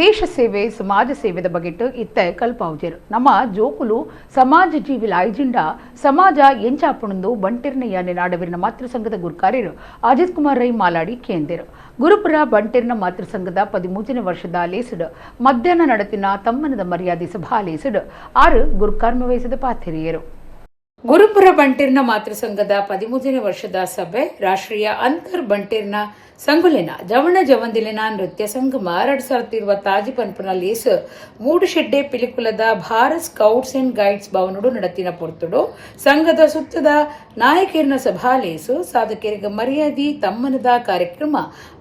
ದೇಶ ಸೇವೆ ಸಮಾಜ ಸೇವೆದ ಬಗೆಟ್ಟು ಇತ್ತ ಕಲ್ಪಾವುಜರು ನಮ್ಮ ಜೋಕುಲು ಸಮಾಜ ಜೀವಿಲ ಐಜಿಂಡ ಸಮಾಜ ಎಂಚಾಪುಣಂದು ಬಂಟೆರ್ನಯ್ಯ ನಾಡವಿರಿನ ಮಾತೃ ಸಂಘದ ಗುರುಕಾರ್ಯರು ಅಜಿತ್ ಕುಮಾರ್ ರೈ ಮಾಲಾಡಿ ಕೇಂದಿರು ಗುರುಪುರ ಬಂಟೆರ್ನ ಮಾತೃ ಸಂಘದ 13ನೇ ವರ್ಷದ ಲೇಸುಡು ಮಧ್ಯಾಹ್ನ ನಡತಿನ ತಮ್ಮನದ ಮರ್ಯಾದೆ ಸಭಾ ಲೇಸುಡು 6 ಗುರುಕಾರ್ಮ ವಹಿಸಿದ ಪಾಥಿರಿಯರು. ಗುರುಪುರ ಬಂಟೆರ್ನ ಮಾತೃ ಸಂಘದ 13ನೇ ವರ್ಷದ ಸಭೆ ರಾಷ್ಟ್ರೀಯ ಅಂತರ್ ಬಂಟೆರ್ನ ಸಂಗುಲೆನ ಜವಣ ಜವಂದಿಲಿನ ನೃತ್ಯ ಸಂಗಮ 2020 ಪನ್ಪುನ ಲೇಸು ಮೂಡುಶೆಡ್ಡೆ ಪಿಲಿಕುಲದ ಭಾರತ್ ಸ್ಕೌಟ್ಸ್ ಅಂಡ್ ಗೈಡ್ಸ್ ಭವನಡು ನಡತಿನ ಪೊರ್ತುಡು ಸಂಘದ ಸುತ್ತದ ನಾಯಕರಿನ ಸಭಾ ಲೇಸು ಸಾಧಕರಿಗೆ ಮರ್ಯಾದಿ ತಮ್ಮನದ ಕಾರ್ಯಕ್ರಮ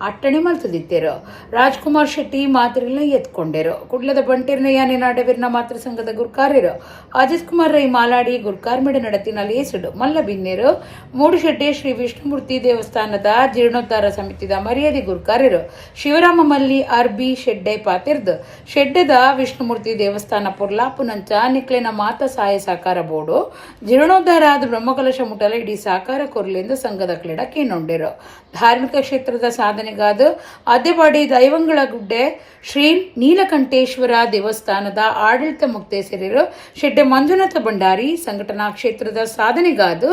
ಅಟ್ಟಣೆ ಮಲ್ತುದಿತ್ತೇರು. ರಾಜ್ಕುಮಾರ್ ಶೆಟ್ಟಿ ಮಾತ್ರೆಲ್ಲ ಎತ್ಕೊಂಡೇರು. ಕುಡ್ಲದ ಬಂಟೆರ್ನ ಯಾನೆ ನಾಡವಿರ್ನ ಮಾತೃ ಸಂಘದ ಗುರುಕಾರ್ಯರು ಅಜಿತ್ ಕುಮಾರ್ ರೈ ಮಾಲಾಡಿ ಗುರುಕಾರ್ಮೆಡ ನಡತಿನ ಲೇಸುಡು ಮಲ್ಲ ಬಿನ್ನೇರು ಮೂಡುಶೆಡ್ಡೆ ಶ್ರೀ ವಿಷ್ಣುಮೂರ್ತಿ ದೇವಸ್ಥಾನದ ಜೀರ್ಣೋದ್ಧಾರ ಸಮಿತಿ ಮರ್ಯಾದೆ ಗುರುಕಾರ್ಯರು ಶಿವರಾಮ ಮಲ್ಲಿ ಆರ್ಬಿ ಶೆಡ್ಡೆ ಪಾತಿರ್ದು ಶೆಡ್ಡೆದ ವಿಷ್ಣುಮೂರ್ತಿ ದೇವಸ್ಥಾನ ಪುರ್ಲಾಪುನಂಚ ನಿಕ್ಲೆನ ಮಾತ ಸಹಾಯ ಸಹಕಾರ ಬೋರ್ಡು ಜೀರ್ಣೋದ್ಧಾರ ಆದ ಬ್ರಹ್ಮಕಲಶ ಮುಟಲ ಇಡೀ ಸಹಕಾರ ಕೊರ್ಲೆಂದು ಸಂಘದ ಕ್ರೀಡ ಕೇನೊಂಡೇರು. ಧಾರ್ಮಿಕ ಕ್ಷೇತ್ರದ ಸಾಧನೆಗಾದ ಅದ್ದೆಬಾಡಿ ದೈವಂಗಳ ಗುಡ್ಡೆ ಶ್ರೀ ನೀಲಕಂಠೇಶ್ವರ ದೇವಸ್ಥಾನದ ಆಡಳಿತ ಮುಕ್ತೇಸರಿರು ಶೆಡ್ಡೆ ಮಂಜುನಾಥ ಭಂಡಾರಿ ಸಂಘಟನಾ ಕ್ಷೇತ್ರದ ಸಾಧನೆಗಾದ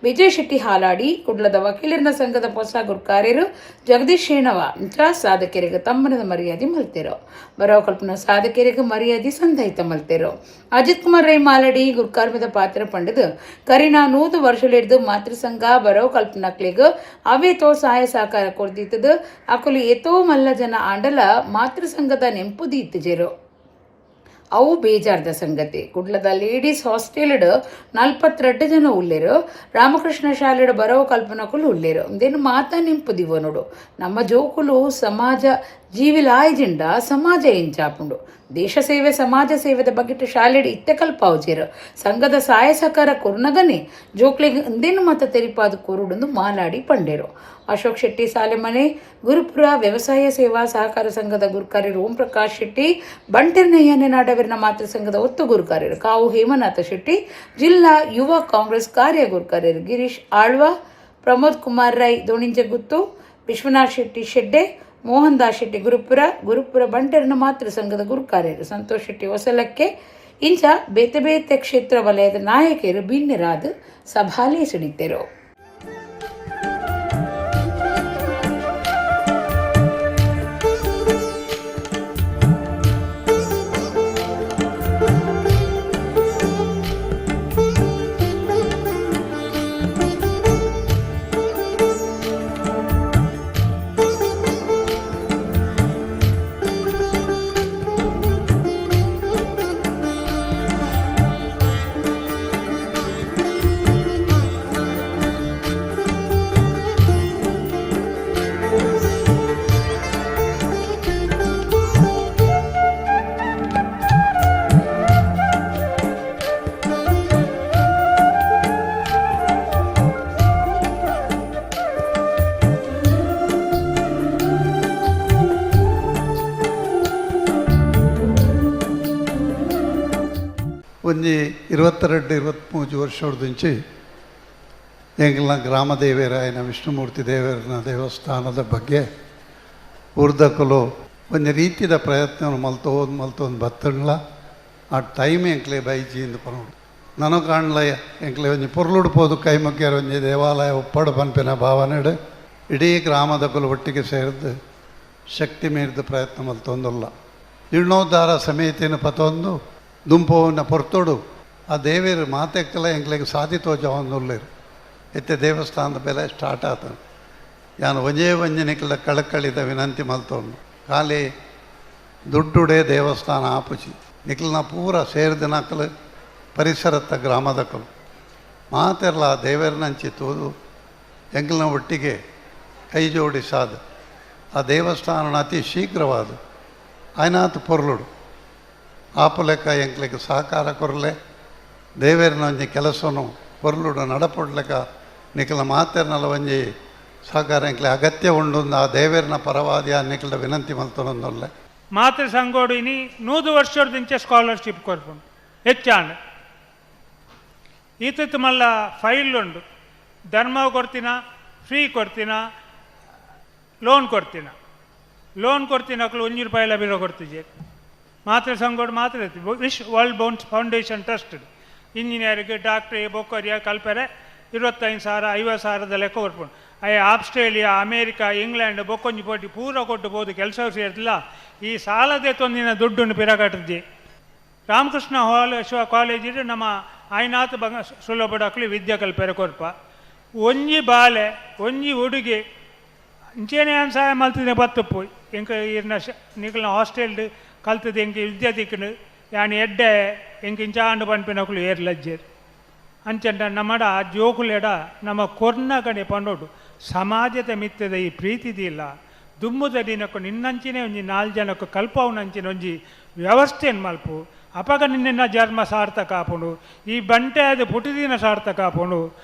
ವಿಜಯ್ ಶೆಟ್ಟಿ ಹಾಲಾಡಿ ಕುಡ್ಲದ ವಕೀಲರ ಸಂಘದ ಹೊಸ ಗುರುಕಾರ್ಯರು ಜಗದೀಶ್ ಶೇಣವ ಇಂಥ ಸಾಧಕರಿಗೆ ತಮ್ಮನದ ಮರ್ಯಾದೆ ಮಲ್ತೇರೋ. ಬರೋ ಕಲ್ಪನ ಸಾಧಕರಿಗೆ ಮರ್ಯಾದೆ ಸಂದಹಿತ ಮಲ್ತೇರೋ. ಅಜಿತ್ ಕುಮಾರ್ ರೈ ಮಾಲಡಿ ಗುರುಕಾರ್ಮದ ಪಾತ್ರ ಪಂಡದು ಕರಿನಾ 100 ವರ್ಷಲಿಡ್ದು ಮಾತೃ ಸಂಘ ಬರೋ ಕಲ್ಪನಕ್ಲಿಗ ಅವೇತೋ ಸಹಾಯ ಸಹಕಾರ ಕೊಡ್ದಿತ್ತದು ಅಕಲು ಏತೋ ಮಲ್ಲ ಜನ ಆಂಡಲ ಮಾತೃ ಸಂಘದ ನೆಂಪುದಿ ಇತ್ತಿಜೇರು. ಅವು ಬೇಜಾರ್ದ ಸಂಗತಿ. ಕುಡ್ಲದ ಲೇಡೀಸ್ ಹಾಸ್ಟೆಲ್ಡ್ 42 ಜನ ಉಳ್ಳೇರು. ರಾಮಕೃಷ್ಣ ಶಾಲೆಡ್ ಬರೋ ಕಲ್ಪನಕುಲು ಉಳ್ಳೇರು. ಇಂದೇನು ಮಾತಾ ನಿಂಪುದಿವ ನೋಡು. ನಮ್ಮ ಜೋಕುಲು ಸಮಾಜ ಜೀವಿಲಾಯ್ಜಿಂಡ ಸಮಾಜ ಎಂಚಾಪುಂಡು ದೇಶ ಸೇವೆ ಸಮಾಜ ಸೇವೆದ ಬಗೆಟ್ ಶಾಲೆಡ್ ಇತ್ತೆ ಕಲ್ಪಾವುಜೇರು ಸಂಘದ ಸಹಾಯ ಸಹಕಾರ ಕೊರ್ನಗನೆ ಜೋಕ್ಲಿಗೆ ಇಂದೇನು ಮತ ತೆರಿಪಾದು ಕೊರುಡೊಂದು ಮಾಲಾಡಿ ಪಂಡೇರು. ಅಶೋಕ್ ಶೆಟ್ಟಿ ಸಾಲೆಮನೆ ಗುರುಪುರ ವ್ಯವಸಾಯ ಸೇವಾ ಸಹಕಾರ ಸಂಘದ ಗುರುಕಾರ್ಯರು ಓಂ ಪ್ರಕಾಶ್ ಶೆಟ್ಟಿ ಬಂಟೆರ್ನಯ್ಯನೆ ನಾಡವಿರ್ನ ಮಾತೃ ಸಂಘದ ಒತ್ತು ಗುರುಕಾರ್ಯರು ಕಾವು ಹೇಮನಾಥ ಶೆಟ್ಟಿ ಜಿಲ್ಲಾ ಯುವ ಕಾಂಗ್ರೆಸ್ ಕಾರ್ಯ ಗುರುಕಾರ್ಯರು ಗಿರೀಶ್ ಆಳ್ವ ಪ್ರಮೋದ್ ಕುಮಾರ್ ರೈ ದೋಣಿಂಜಗುತ್ತು ವಿಶ್ವನಾಥ್ ಶೆಟ್ಟಿ ಶೆಡ್ಡೆ ಮೋಹನ್ ದಾಸ್ ಶೆಟ್ಟಿ ಗುರುಪುರ ಬಂಟೆರ್ನ ಮಾತೃ ಸಂಘದ ಗುರುಕಾರ್ಯರು ಸಂತೋಷ್ ಶೆಟ್ಟಿ ಹೊಸಲಕ್ಕೆ ಇಂಚ ಬೇತೆ ಬೇತೆ ಕ್ಷೇತ್ರ ವಲಯದ ನಾಯಕರು ಭಿನ್ನರಾದ ಸಭಾಲೆ ಸಿಡಿತೆರು. ಒಂಜಿ 22-23 ವರ್ಷದ నుంచి ಎಂಗ್ಲ ಗ್ರಾಮ ದೇವೇರಾಯನ ವಿಷ್ಣುಮೂರ್ತಿ ದೇವರನ ದೇವಸ್ಥಾನದ ಬಗ್ಗೆ ಉರ್ದಕಲು ಒಂದು ರೀತಿಯ ಪ್ರಯತ್ನ ಮಲ್ತೊಂದು ಬತ್ತಣ್ಣ ಆ ಟೈಮ್ ಎಂಕ್ಲೆ ಬೈಜಿಂದು ಪರೋಡು ನನಗೆ ಕಾಣಲ ಎಂಕ್ಲೆ ಒಂಜಿ ಪೊರ್ಲುಡ್ಪೋದು ಕೈ ಮುಗ್ಗ್ಯಾರ ಒಂಜಿ ದೇವಾಲಯ ಒಪ್ಪಡು ಪನ್ಪಿನ ಭಾವನೆಡು ಇಡೀ ಗ್ರಾಮದಕಲು ಒಟ್ಟಿಗೆ ಸೇರಿದು ಶಕ್ತಿ ಮೀರಿದ ಪ್ರಯತ್ನ ಮಲ್ತೊಂದಲ್ಲ ಜೀರ್ಣೋದ್ಧಾರ ಸಮಿತಿನ ಪತೊಂದು ದುಂಪವನ್ನ ಪೊರ್ತೋಡು ಆ ದೇವೇರು ಮಾತೆಕ್ಕಲ ಎಂಕ್ಲೆಗೆ ಸಾಧಿತೋ ಜವಾನ್ನುಳ್ಳೇರು ಎತ್ತೆ ದೇವಸ್ಥಾನದ ಬೆಲೆ ಸ್ಟಾರ್ಟ್ ಆತ ಯಾನು ಒಂಜೇ ನಿಖಲ ಕಳಕಳಿದ ವಿನಂತಿ ಮಲ್ತೊಂಡು ಖಾಲಿ ದುಡ್ಡುಡೆ ದೇವಸ್ಥಾನ ಆಪುಚಿ ನಿಖಲ್ನ ಪೂರ ಸೇರಿದ ನಕಲು ಪರಿಸರತ್ತ ಗ್ರಾಮದಕಲು ಮಾತೆರ್ಲ ದೇವೇರ್ನಂಚಿ ತೂದು ಎಂಕ್ಲನ ಒಟ್ಟಿಗೆ ಕೈ ಜೋಡಿಸಾದ ಆ ದೇವಸ್ಥಾನ ಅತಿ ಶೀಘ್ರವಾದ ಆಯ್ನಾತು ಪೊರ್ಲುಡು ಆಪು ಲೆಕ್ಕ ಎಂಕ್ಲೆಗೆ ಸಹಕಾರ ಕೊರಲೆ ದೇವೇರಿನ ಒಂಜಿ ಕೆಲಸನು ಪೊರ್ಲುಡು ನಡಪೊಡ್ಲೆಕ್ಕ ನಿಖಲ ಮಾತೆರ್ನಲ ಒಂಜಿ ಸಹಕಾರ ಎಂಕ್ಲೆ ಅಗತ್ಯ ಉಂಡು ಆ ದೇವೇರಿನ ಪರವಾದಿ ಆ ನಿಖಲ ವಿನಂತಿ ಮಲ್ತೊಂದೊಲ್ಲೆ ಮಾತೃ ಸಂಗೋಡಿನಿ 100 ವರ್ಷದಿಂಚೆ ಸ್ಕಾಲರ್ಶಿಪ್ ಕೊರ್ಪುಂಡು ಹೆಚ್ಚಾಂಡ್ ಈತತ್ತು ಮಲ್ಲ ಫೈಲ್ ಉಂಡು ಧರ್ಮ ಕೊಡ್ತೀನ ಫ್ರೀ ಕೊಡ್ತೀನ ಲೋನ್ ಕೊಡ್ತೀನ ಅಕ್ಲು 1 ರೂಪಾಯಿ ಬಿರೋ ಕೊಡ್ತಿದ್ದೆ ಮಾತೃ ಸಂಗೋಡು ಮಾತ್ರ wish world bounce foundation trust ಇಂಜಿನಿಯರಿಗೆ ಡಾಕ್ಟ್ರಿ ಬೊಕ್ಕರಿಯ ಕಲ್ಪರೆ 25,000 50,000 ಲೆಕ್ಕ ಕೊಟ್ಕೊಂಡು ಆಸ್ಟ್ರೇಲಿಯಾ ಅಮೇರಿಕಾ ಇಂಗ್ಲೆಂಡ್ ಬೊಕ್ಕೊಂಜಿ ಪೋಟಿ ಪೂರ ಕೊಟ್ಟುಬೋದು ಕೆಲಸ ಸೇರ್ತಿಲ್ಲ ಈ ಸಾಲದೇ ತೊಂದಿನ ದುಡ್ಡು ಪಿರಗಟ್ಟಿದ್ದೆ ರಾಮಕೃಷ್ಣ ಕಾಲೇಜಿಡು ನಮ್ಮ ಆಯ್ನಾಥ ಬಂಗ ಸುಲಭಡಕ್ಲಿ ವಿದ್ಯಾ ಕಲ್ಪರೆ ಕೊರ್ಪ ಒಂಜಿ ಬಾಲೆ ಒಂಜಿ ಹುಡುಗಿ ಇಂಚೇನೆ ಸಹಾಯ ಮಲ್ತಿದ್ದೆ ಬತ್ತಪ್ಪು ಎಂಕ ಇರ್ನ ನಿಖಲ್ನ ಹಾಸ್ಟೆಲ್ಡ್ ಕಲ್ತದ್ದು ಎಂಕ ವಿದ್ಯಾ ತಿಕ್ಕನು ಯಾನಿ ಎಡ್ಡೆ ಎಂಕ ಇಂಚಾಂಡು ಪನ್ಪಿನಕ್ಲು ಏರ್ಲಜ್ಜೇರು ಅಂಚಂಡ ನಮ್ಮಡ ಜೋಕುಲೆಡ ನಮ್ಮ ಕೊರ್ನ ಕಡೆ ಪಂಡೋಡು ಸಮಾಜದ ಮಿತ್ತದ ಈ ಪ್ರೀತಿದಿಲ್ಲ ದುಮ್ಮುದ ದಿನಕ್ಕೂ ನಿನ್ನಂಚಿನೇ ಒಂಜಿ 4 ಜನಕ್ಕೂ ಕಲ್ಪವನಂಚಿನ ಒಂಜಿ ವ್ಯವಸ್ಥೆಯನ್ನು ಮಲ್ಪು ಅಪಗ ನಿನ್ನ ಜನ್ಮ ಸಾರ್ಥಕ ಆಪುಂಡು ಈ ಬಂಟೆ ಅದು ಪುಟಿದಿನ ಸಾರ್ಥಕ ಆಪುಂಡು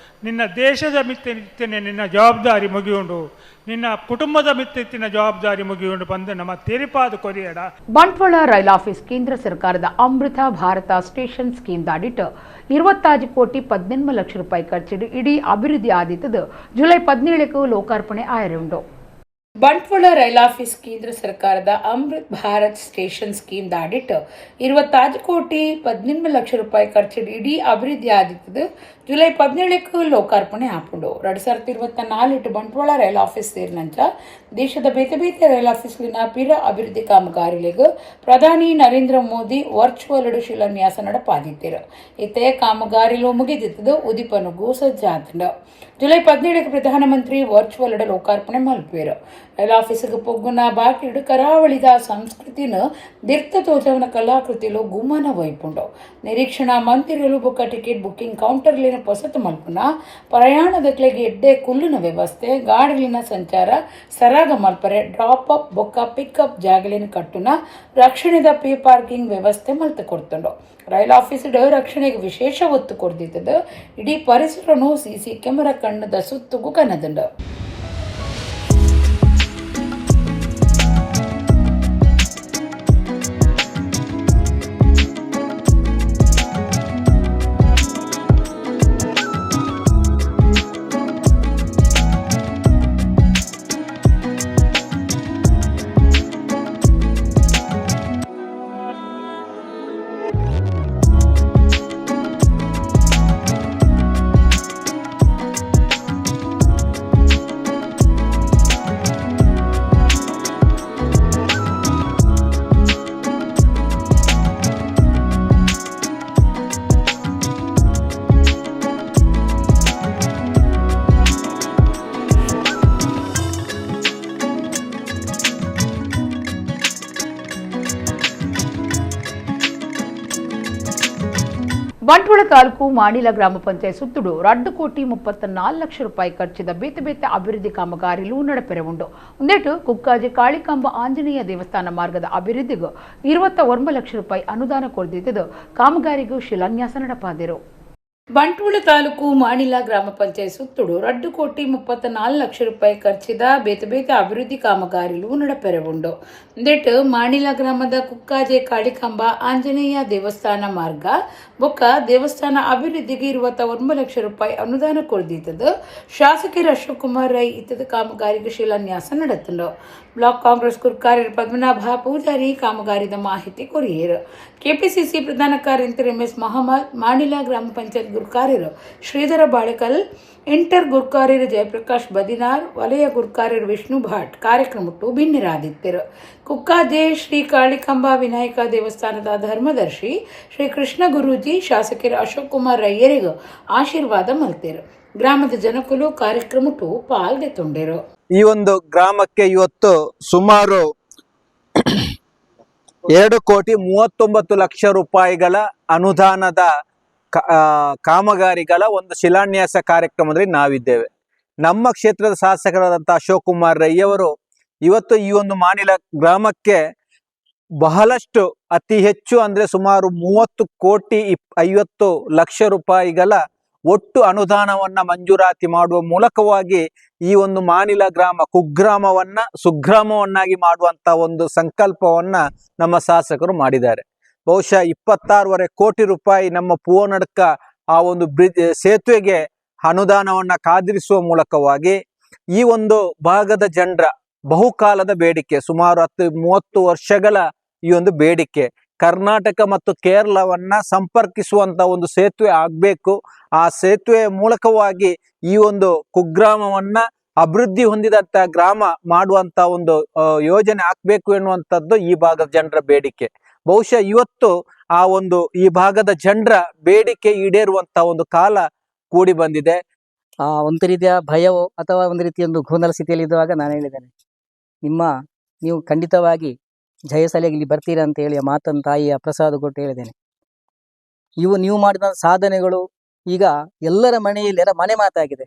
ನಿನ್ನ ದೇಶದ ಮಿತ್ತಿನ ನಿನ್ನ ಜವಾಬ್ದಾರಿ ಮುಗಿಯುಂಡು ನಿನ್ನ ಕುಟುಂಬದ ಮಿತ್ತಿನ ಜವಾಬ್ದಾರಿ ಮುಗಿಯುಂಡು ಬಂದು ನಮ್ಮ ತೆರಿಪಾದ ಕೊರಿಯಡ. ಬಂಟ್ವಾಳ ರೈಲ್ ಆಫೀಸ್ ಕೇಂದ್ರ ಸರ್ಕಾರದ ಅಮೃತ ಭಾರತ ಸ್ಟೇಷನ್ ಸ್ಕೀಮ್ ದಾಡಿಟ್ಟು 25 ಕೋಟಿ 18 ಲಕ್ಷ ರೂಪಾಯಿ ಖರ್ಚಿಡು ಇಡೀ ಅಭಿವೃದ್ಧಿ ಆದಿತ್ತದು ಜುಲೈ 17ಕ್ಕೂ ಲೋಕಾರ್ಪಣೆ ಆಯರುಂಡು. ಬಂಟ್ವಾಳ ರೈಲ್ ಆಫೀಸ್ ಕೇಂದ್ರ ಸರ್ಕಾರದ ಅಮೃತ್ ಭಾರತ್ ಸ್ಟೇಷನ್ ಸ್ಕೀಮ್ ದಾಡಿಟ್ಟು 25 ಕೋಟಿ 18 ಲಕ್ಷ ರೂಪಾಯಿ ಖರ್ಚಿಡು ಇಡೀ ಅಭಿವೃದ್ಧಿ ಆದಿತ್ತದು ಜುಲೈ 17ಕ್ಕೂ ಲೋಕಾರ್ಪಣೆ ಆಪುಂಡು. 2024 ಬಂಟ್ವಾಳ ರೈಲ್ ಆಫೀಸ್ ಸೇರಿನಂಚ ದೇಶದ ಬೇತೆ ಬೇತೆ ರೈಲ್ ಆಫೀಸ್ಲಿನ ಪಿರ ಅಭಿವೃದ್ಧಿ ಕಾಮಗಾರಿಗಳಿಗೂ ಪ್ರಧಾನಿ ನರೇಂದ್ರ ಮೋದಿ ವರ್ಚುವಲ್ ಶಿಲಾನ್ಯಾಸ ನಡಪಾದಿತ್ತಿರು. ಇತ್ತೆ ಕಾಮಗಾರಿಲು ಮುಗಿದಿತ್ತದು ಉದಿಪನುಗೂ ಸಜ್ಜಾತಂಡು. ಜುಲೈ 17ಕ್ಕೆ ಪ್ರಧಾನಮಂತ್ರಿ ವರ್ಚುವಲ್ ಲೋಕಾರ್ಪಣೆ ಮಲ್ಪೇರು. ರೈಲ್ ಆಫೀಸ್ಗೆ ಪೊಗ್ಗುನ ಬಾಕಿಡು ಕರಾವಳಿದ ಸಂಸ್ಕೃತಿನ ದಿರ್ತ ತೋಜವನ ಕಲಾಕೃತಿಲು ಗುಮ್ಮನ ವೈಪುಂಡು. ನಿರೀಕ್ಷಣಾ ಮಂದಿರಲು ಬೊಕ್ಕ ಟಿಕೆಟ್ ಬುಕ್ಕಿಂಗ್ ಕೌಂಟರ್ಲಿನ ಪೊಸತು ಮಲ್ಪುನ ಪ್ರಯಾಣದಕ್ಲೆಗೆ ಎಡ್ಡೆ ಕುಲ್ಲಿನ ವ್ಯವಸ್ಥೆ ಗಾಡಿಲಿನ ಸಂಚಾರ ಸರಾಗ ಮಲ್ಪರೆ ಡ್ರಾಪ್ ಅಪ್ ಬೊಕ್ಕ ಪಿಕಪ್ ಜಾಗಲಿನ ಕಟ್ಟುನ ರಕ್ಷಣೆದ ಪೇ ಪಾರ್ಕಿಂಗ್ ವ್ಯವಸ್ಥೆ ಮಲ್ತು ಕೊಡ್ತುಂಡು. ರೈಲ್ ಆಫೀಸ್ ರಕ್ಷಣೆಗೆ ವಿಶೇಷ ಒತ್ತು ಕೊಡ್ದಿತ್ತದು ಇಡೀ ಪರಿಸರನು ಸಿಸಿ ಕ್ಯಾಮೆರಾ ಕಣ್ಣದ ಸುತ್ತಗೂ ಕನದಂಡು. ಬಂಟ್ವಾಳ ತಾಲೂಕು ಮಾಣಿಲ ಗ್ರಾಮ ಪಂಚಾಯತ್ ಸುತ್ತುಡು 2 ಕೋಟಿ 34 ಲಕ್ಷ ರೂಪಾಯಿ ಖರ್ಚಿದ ಬೇತೆ ಬೇತೆ ಅಭಿವೃದ್ಧಿ ಕಾಮಗಾರಿಲು ನಡಪೆರವುಂಡು. ಒಂದೇಟು ಕುಕ್ಕಾಜಿ ಕಾಳಿಕಾಂಬ ಆಂಜನೇಯ ದೇವಸ್ಥಾನ ಮಾರ್ಗದ ಅಭಿವೃದ್ಧಿಗೂ 29 ಲಕ್ಷ ರೂಪಾಯಿ ಅನುದಾನ ಕೊಡ್ದಿದ್ದು ಕಾಮಗಾರಿಗೂ ಶಿಲಾನ್ಯಾಸ ನಡಪಾದಿರು. ಬಂಟ್ವಾಳ ತಾಲೂಕು ಮಾಣಿಲ ಗ್ರಾಮ ಪಂಚಾಯತ್ ಸುತ್ತುಡು 2,34 ಲಕ್ಷ ರೂಪಾಯಿ ಖರ್ಚಿದ ಬೇತೆ ಅಭಿವೃದ್ಧಿ ಕಾಮಗಾರಿಲು ನಡಪೆರವುಂಡು. ದೆಟ್ ಮಾಣಿಲ ಗ್ರಾಮದ ಕುಕ್ಕಾಜೆ ಕಾಳಿಕಾಂಬ ಆಂಜನೇಯ ದೇವಸ್ಥಾನ ಮಾರ್ಗ ಬೊಕ್ಕ ದೇವಸ್ಥಾನ ಅಭಿವೃದ್ಧಿಗೆ 29 ಲಕ್ಷ ರೂಪಾಯಿ ಅನುದಾನ ಕೊಡ್ದಿದ್ದದು. ಶಾಸಕರು ಅಶೋಕ್ ಕುಮಾರ್ ರೈ ಇತ್ತದ ಕಾಮಗಾರಿಗೆ ಶಿಲಾನ್ಯಾಸ ನಡೆತಂಡು. ಬ್ಲಾಕ್ ಕಾಂಗ್ರೆಸ್ ಗುರ್ಕಾರ್ಯರು ಪದ್ಮನಾಭ ಪೂಜಾರಿ ಕಾಮಗಾರಿದ ಮಾಹಿತಿ ಕೊರಿಯರು. ಕೆಪಿಸಿಸಿ ಪ್ರಧಾನ ಕಾರ್ಯದರ್ಶಿ MS ಮಹಮ್ಮದ್, ಮಾಣಿಲ ಗ್ರಾಮ ಪಂಚಾಯತ್ ಗುರ್ಕಾರ್ಯರು ಶ್ರೀಧರ ಬಾಳೆಕಲ್, ಇಂಟರ್ ಗುರ್ಕಾರ್ಯರು ಜಯಪ್ರಕಾಶ್ ಬದಿನಾರ್, ವಲಯ ಗುರ್ಕಾರ್ಯರು ವಿಷ್ಣು ಭಟ್ ಕಾರ್ಯಕ್ರಮಟ್ಟು ಭಿನ್ನರಾದಿದ್ದರು. ಕುಕ್ಕಾಜೆ ಶ್ರೀ ಕಾಳಿಕಾಂಬ ವಿನಾಯಕ ದೇವಸ್ಥಾನದ ಧರ್ಮದರ್ಶಿ ಶ್ರೀ ಕೃಷ್ಣ ಗುರೂಜಿ ಶಾಸಕರು ಅಶೋಕ್ ಕುಮಾರ್ ರೈಯರಿಗೂ ಆಶೀರ್ವಾದ ಮಲ್ತಿರು. ಗ್ರಾಮದ ಜನಕುಲು ಕಾರ್ಯಕ್ರಮಟ್ಟು ಪಾಲ್ಗೊಳ್ಳುತ್ತಿದ್ದರು. ಈ ಒಂದು ಗ್ರಾಮಕ್ಕೆ ಇವತ್ತು ಸುಮಾರು 2,39 ರೂಪಾಯಿಗಳ ಅನುದಾನದ ಕಾಮಗಾರಿಗಳ ಒಂದು ಶಿಲಾನ್ಯಾಸ ಕಾರ್ಯಕ್ರಮದಲ್ಲಿ ನಾವಿದ್ದೇವೆ. ನಮ್ಮ ಕ್ಷೇತ್ರದ ಶಾಸಕರಾದಂಥ ಅಶೋಕ್ ಕುಮಾರ್ ರೈ ಅವರು ಇವತ್ತು ಈ ಒಂದು ಮಾಣಿಲ ಗ್ರಾಮಕ್ಕೆ ಬಹಳಷ್ಟು ಅತಿ ಹೆಚ್ಚು ಅಂದರೆ ಸುಮಾರು 30,50,00,000 ರೂಪಾಯಿಗಳ ಒಟ್ಟು ಅನುದಾನವನ್ನ ಮಂಜೂರಾತಿ ಮಾಡುವ ಮೂಲಕವಾಗಿ ಈ ಒಂದು ಮಾಣಿಲ ಗ್ರಾಮ ಕುಗ್ರಾಮವನ್ನ ಸುಗ್ರಾಮವನ್ನಾಗಿ ಮಾಡುವಂತ ಒಂದು ಸಂಕಲ್ಪವನ್ನ ನಮ್ಮ ಶಾಸಕರು ಮಾಡಿದ್ದಾರೆ. ಬಹುಶಃ 26.5 ಕೋಟಿ ರೂಪಾಯಿ ನಮ್ಮ ಪೂವನಡ್ಕ ಆ ಒಂದು ಸೇತುವೆಗೆ ಅನುದಾನವನ್ನ ಕಾದಿರಿಸುವ ಮೂಲಕವಾಗಿ ಈ ಒಂದು ಭಾಗದ ಜನರ ಬಹುಕಾಲದ ಬೇಡಿಕೆ, ಸುಮಾರು 10-30 ವರ್ಷಗಳ ಈ ಒಂದು ಬೇಡಿಕೆ, ಕರ್ನಾಟಕ ಮತ್ತು ಕೇರಳವನ್ನ ಸಂಪರ್ಕಿಸುವಂತ ಒಂದು ಸೇತುವೆ ಆಗ್ಬೇಕು. ಆ ಸೇತುವೆ ಮೂಲಕವಾಗಿ ಈ ಒಂದು ಕುಗ್ರಾಮವನ್ನ ಅಭಿವೃದ್ಧಿ ಹೊಂದಿದಂತ ಗ್ರಾಮ ಮಾಡುವಂತ ಒಂದು ಯೋಜನೆ ಹಾಕ್ಬೇಕು ಎನ್ನುವಂಥದ್ದು ಈ ಭಾಗದ ಜನರ ಬೇಡಿಕೆ. ಬಹುಶಃ ಇವತ್ತು ಆ ಒಂದು ಈ ಭಾಗದ ಜನರ ಬೇಡಿಕೆ ಈಡೇರುವಂತ ಒಂದು ಕಾಲ ಕೂಡಿ ಬಂದಿದೆ. ಒಂದು ರೀತಿಯ ಭಯವೋ ಅಥವಾ ಒಂದು ರೀತಿಯ ಒಂದು ಗೊಂದಲ ಸ್ಥಿತಿಯಲ್ಲಿ ಇರುವಾಗ ನಾನು ಹೇಳಿದ್ದೇನೆ, ನೀವು ಖಂಡಿತವಾಗಿ ಜಯಶಾಲಿಯಾಗಿ ಇಲ್ಲಿ ಬರ್ತೀರಾ ಅಂತ ಹೇಳಿ ಮಾತನ್ನು ತಾಯಿಯ ಪ್ರಸಾದ ಕೊಟ್ಟು ಹೇಳಿದ್ದೇನೆ. ನೀವು ಮಾಡಿದ ಸಾಧನೆಗಳು ಈಗ ಎಲ್ಲರ ಮನೆಯಲ್ಲಿ ಮನೆ ಮಾತಾಗಿದೆ.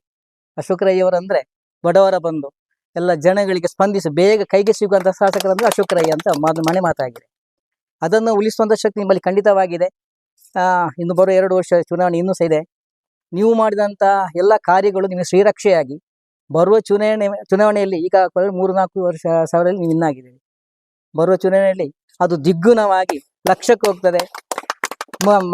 ಅಶೋಕ್ ರೈ ಅವರಂದ್ರೆ ಬಡವರ ಬಂಧು, ಎಲ್ಲ ಜನಗಳಿಗೆ ಸ್ಪಂದಿಸಿ ಬೇಗ ಕೈಗೆ ಸಿಗುವಂತ ಶಾಸಕರಂದ್ರೆ ಅಶೋಕ್ ರೈ ಅಂತ ಮನೆ ಮಾತಾಗಿದೆ. ಅದನ್ನು ಉಳಿಸುವಂತ ಶಕ್ತಿ ನಿಮ್ಮಲ್ಲಿ ಖಂಡಿತವಾಗಿದೆ. ಇನ್ನು ಬರೋ 2 ವರ್ಷ ಚುನಾವಣೆ ಇನ್ನೂ ಸಹ ಇದೆ. ನೀವು ಮಾಡಿದಂಥ ಎಲ್ಲ ಕಾರ್ಯಗಳು ನಿಮಗೆ ಶ್ರೀರಕ್ಷೆಯಾಗಿ ಬರುವ ಚುನಾವಣೆಯಲ್ಲಿ ಈಗ 3-4 ವರ್ಷ ಸಾವಿರದಲ್ಲಿ ನೀವು ಇನ್ನಾಗಿದ್ದೀರಿ. ಬರುವ ಚುನಾವಣೆಯಲ್ಲಿ ಅದು ದಿಗ್ಗುಣವಾಗಿ ಲಕ್ಷಕ್ಕೆ ಹೋಗ್ತದೆ.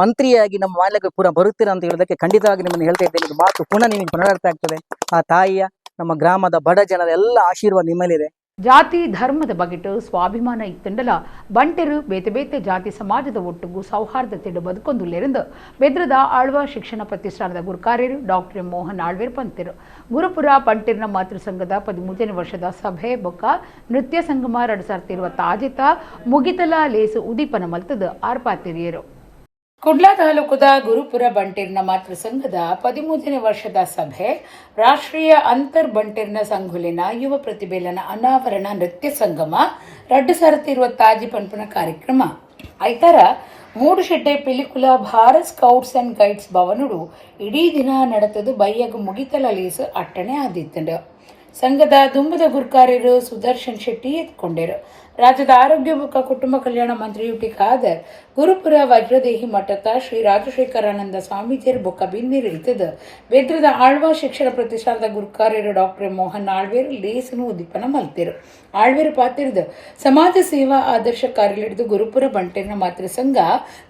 ಮಂತ್ರಿಯಾಗಿ ನಮ್ಮ ಮಾನ್ಯಕ್ಕೆ ಪುನಃ ಬರುತ್ತೀರಾ ಅಂತ ಹೇಳೋದಕ್ಕೆ ಖಂಡಿತವಾಗಿ ನಿಮ್ಮನ್ನು ಹೇಳ್ತಾ ಇದ್ದೇನೆ. ಇದು ಮಾತು ಪುನಃ ನಿಮಗೆ ಪುನರಾವರ್ತ ಆಗ್ತದೆ. ಆ ತಾಯಿಯ, ನಮ್ಮ ಗ್ರಾಮದ ಬಡ ಜನರ ಎಲ್ಲ ಆಶೀರ್ವಾದ ನಿಮ್ಮಲ್ಲಿದೆ. ಜಾತಿ ಧರ್ಮದ ಬಗೆಟು ಸ್ವಾಭಿಮಾನ ಇತ್ತಂಡಲ ಬಂಟೆರು ಬೇತೆ ಜಾತಿ ಸಮಾಜದ ಒಟ್ಟಿಗೂ ಸೌಹಾರ್ದತೆಡು ಬದುಕೊಂದುಲ್ಲೆರೆಂದು ಬೆದ್ರದ ಆಳ್ವ ಶಿಕ್ಷಣ ಪ್ರತಿಷ್ಠಾನದ ಗುರುಕಾರ್ಯರು ಡಾಕ್ಟರ್ ಮೋಹನ್ ಆಳ್ವೇರ್ ಪಂತಿರು. ಗುರುಪುರ ಪಂಟಿರ್ನ ಮಾತೃ ಸಂಘದ 13ನೇ ವರ್ಷದ ಸಭೆ ಬೊಕ್ಕ ನೃತ್ಯ ಸಂಗಮ 2020 ಆಜಿತ ಮುಗಿತಲ ಲೇಸು ಉದೀಪನ ಮಲ್ತದ ಆರ್ಪಾತಿರಿಯರು. ಕುಡ್ಲಾ ತಾಲೂಕುದ ಗುರುಪುರ ಬಂಟೀರ್ನ ಮಾತೃ ಸಂಘದ 13ನೇ ವರ್ಷದ ಸಭೆ ರಾಷ್ಟ್ರೀಯ ಅಂತರ್ ಬಂಟೀರ್ನ ಸಂಘುಲಿನ ಯುವ ಪ್ರತಿಭೆಲನ ಅನಾವರಣ ನೃತ್ಯ ಸಂಗಮ 2020 ಆಜಿ ಪಂಪನ ಕಾರ್ಯಕ್ರಮ ಐತರ Mudushedde Pilikula Bharat scouts and guides ಭವನುಡು ಇಡೀ ದಿನ ನಡೆತದು ಬೈಯಗ ಮುಗಿತಲ ಲೇಸು ಅಟ್ಟಣೆ ಆದಿತ್ತಂಡು. ಸಂಘದ ದುಂಬದ ಗುರುಕಾರ್ಯರು ಸುದರ್ಶನ್ ಶೆಟ್ಟಿ ಎತ್ಕೊಂಡರು. ರಾಜ್ಯದ ಆರೋಗ್ಯ ಮತ್ತು ಕುಟುಂಬ ಕಲ್ಯಾಣ ಮಂತ್ರಿ ಯುಟಿ ಖಾದರ್ ಗುರುಪುರ ವಜ್ರದೇಹಿ ಮಠದ ಶ್ರೀ ರಾಜಶೇಖರಾನಂದ ಸ್ವಾಮೀಜಿಯರು ಬೊಕ್ಕ ಬಿಂದಿರು ಇತ್ತದ ಬೆದ್ರದ ಆಳ್ವ ಶಿಕ್ಷಣ ಪ್ರತಿಷ್ಠಾನದ ಗುರುಕಾರ್ಯರು ಡಾಕ್ಟರ್ ಮೋಹನ್ ಆಳ್ವೇರ್ ಲೇಸನು ಉದ್ದೀಪನ ಮಲ್ತಿರು. ಆಳ್ವೇರು ಪಾತಿರ್ದು ಸಮಾಜ ಸೇವಾ ಆದರ್ಶ ಕಾರ್ಯಲಿಡಿದು ಗುರುಪುರ ಬಂಟೇರ್ನ ಮಾತೃ ಸಂಘ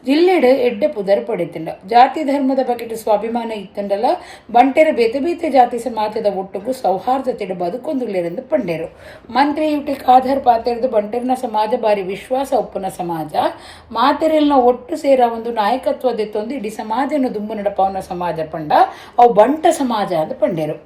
ಜಿಲ್ಲೆಡು ಎಡ್ಡೆ ಪುದರ್ ಪಡೆತಿಂಡ. ಜಾತಿ ಧರ್ಮದ ಬಗೆಟ್ ಸ್ವಾಭಿಮಾನ ಇತ್ತಂಡಲ ಬಂಟೇರ ಬೇತೆ ಜಾತಿ ಸಮಾಜದ ಒಟ್ಟಿಗೂ ಸೌಹಾರ್ದತೆಡು ಬದುಕೊಂದುಲ್ಲೆರೆಂದು ಪಂಡೇರು. ಮಂತ್ರಿ ಯುಟಿ ಖಾದರ್ ಪಾತಿರ್ದು ಬಂಟೇರ್ನ ಸಮಾಜ ಬಾರಿ ವಿಶ್ವಾಸ ಒಪ್ಪುನ ಸಮಾಜ ಮಾತೆರೆಲ್ನ ಒಟ್ಟು ಸೇರ ಒಂದು ನಾಯಕತ್ವದೆತ್ತೊಂದು ಇಡೀ ಸಮಾಜನ ದುಂಬು ನಡಪವನ ಸಮಾಜ ಪಂಡ ಅವು ಬಂಟ ಸಮಾಜ ಅಂತ ಪಂಡೇರು.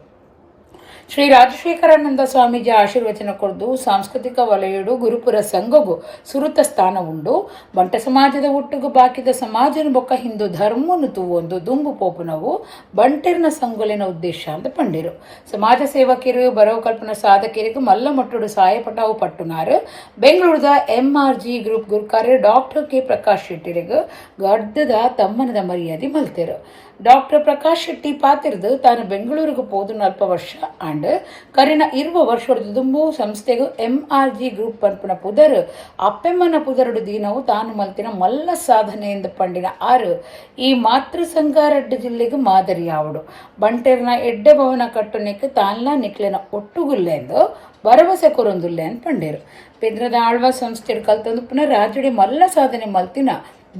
ಶ್ರೀ ರಾಜಶೇಖರಾನಂದ ಸ್ವಾಮೀಜಿ ಆಶೀರ್ವಚನ ಕೊಡ್ದು ಸಾಂಸ್ಕೃತಿಕ ವಲಯಡು ಗುರುಪುರ ಸಂಘಗೂ ಸುರುತ ಸ್ಥಾನ ಉಂಡು. ಬಂಟ ಸಮಾಜದ ಒಟ್ಟಿಗೂ ಬಾಕಿದ ಸಮಾಜನ ಬೊಕ್ಕ ಹಿಂದೂ ಧರ್ಮವನ್ನು ತೂವೊಂದು ದುಂಬು ಪೋಪುನವು ಬಂಟೆರ್ನ ಸಂಘಲಿನ ಉದ್ದೇಶ ಅಂತ ಪಂಡಿರು. ಸಮಾಜ ಸೇವಕರು ಬರವು ಕಲ್ಪನಾ ಸಾಧಕರಿಗೂ ಮಲ್ಲ ಮಟ್ಟುಡು ಸಹಾಯಪಟಾವು ಪಟ್ಟುನಾರು. ಬೆಂಗಳೂರದ MRG ಗ್ರೂಪ್ ಗುರುಕಾರ್ಯ ಡಾಕ್ಟರ್ K. ಪ್ರಕಾಶ್ ಶೆಟ್ಟಿರಿಗೂ ಗಡ್ಡದ ತಮ್ಮನದ ಮರ್ಯಾದೆ ಮಲ್ತೇರು. ಡಾಕ್ಟರ್ ಪ್ರಕಾಶ್ ಶೆಟ್ಟಿ ಪಾತಿರ್ದು ತಾನು ಬೆಂಗಳೂರಿಗೆ ಪೋದು 4 ವರ್ಷ ಅಂಡ್ ಕರಿನ 20 ವರ್ಷದ ದುಂಬು ಸಂಸ್ಥೆಗೂ MRG ಗ್ರೂಪ್ ಪನ್ಪುನ ಪುದರ್ ಅಪ್ಪೆಮ್ಮನ ಪುದರಡು ದೀನವು ತಾನು ಮಲ್ತಿನ ಮಲ್ಲ ಸಾಧನೆಯಿಂದ ಪಂಡಿನ ಆರು ಈ ಮಾತೃ ಸಂಘ ರೆಡ್ಡು ಜಿಲ್ಲೆಗೂ ಮಾದರಿಯಾವಡು ಬಂಟೇರ್ನ ಎಡ್ಡೆ ಭವನ ಕಟ್ಟುನಿಕ್ಕೆ ತಾನ್ಲ ನಿಕ್ಲೆನ ಒಟ್ಟುಗುಲ್ಲೆಂದು ಭರವಸೆ ಕೊರೊಂದುಲ್ಲೆ ಅಂತ ಪಂಡೇರು ಪೆದ್ರದ ಆಳ್ವ ಸಂಸ್ಥೆ ಕಲ್ತಂದು ಪುನಃ ರಾಜಡಿ ಮಲ್ಲ ಸಾಧನೆ ಮಲ್ತಿನ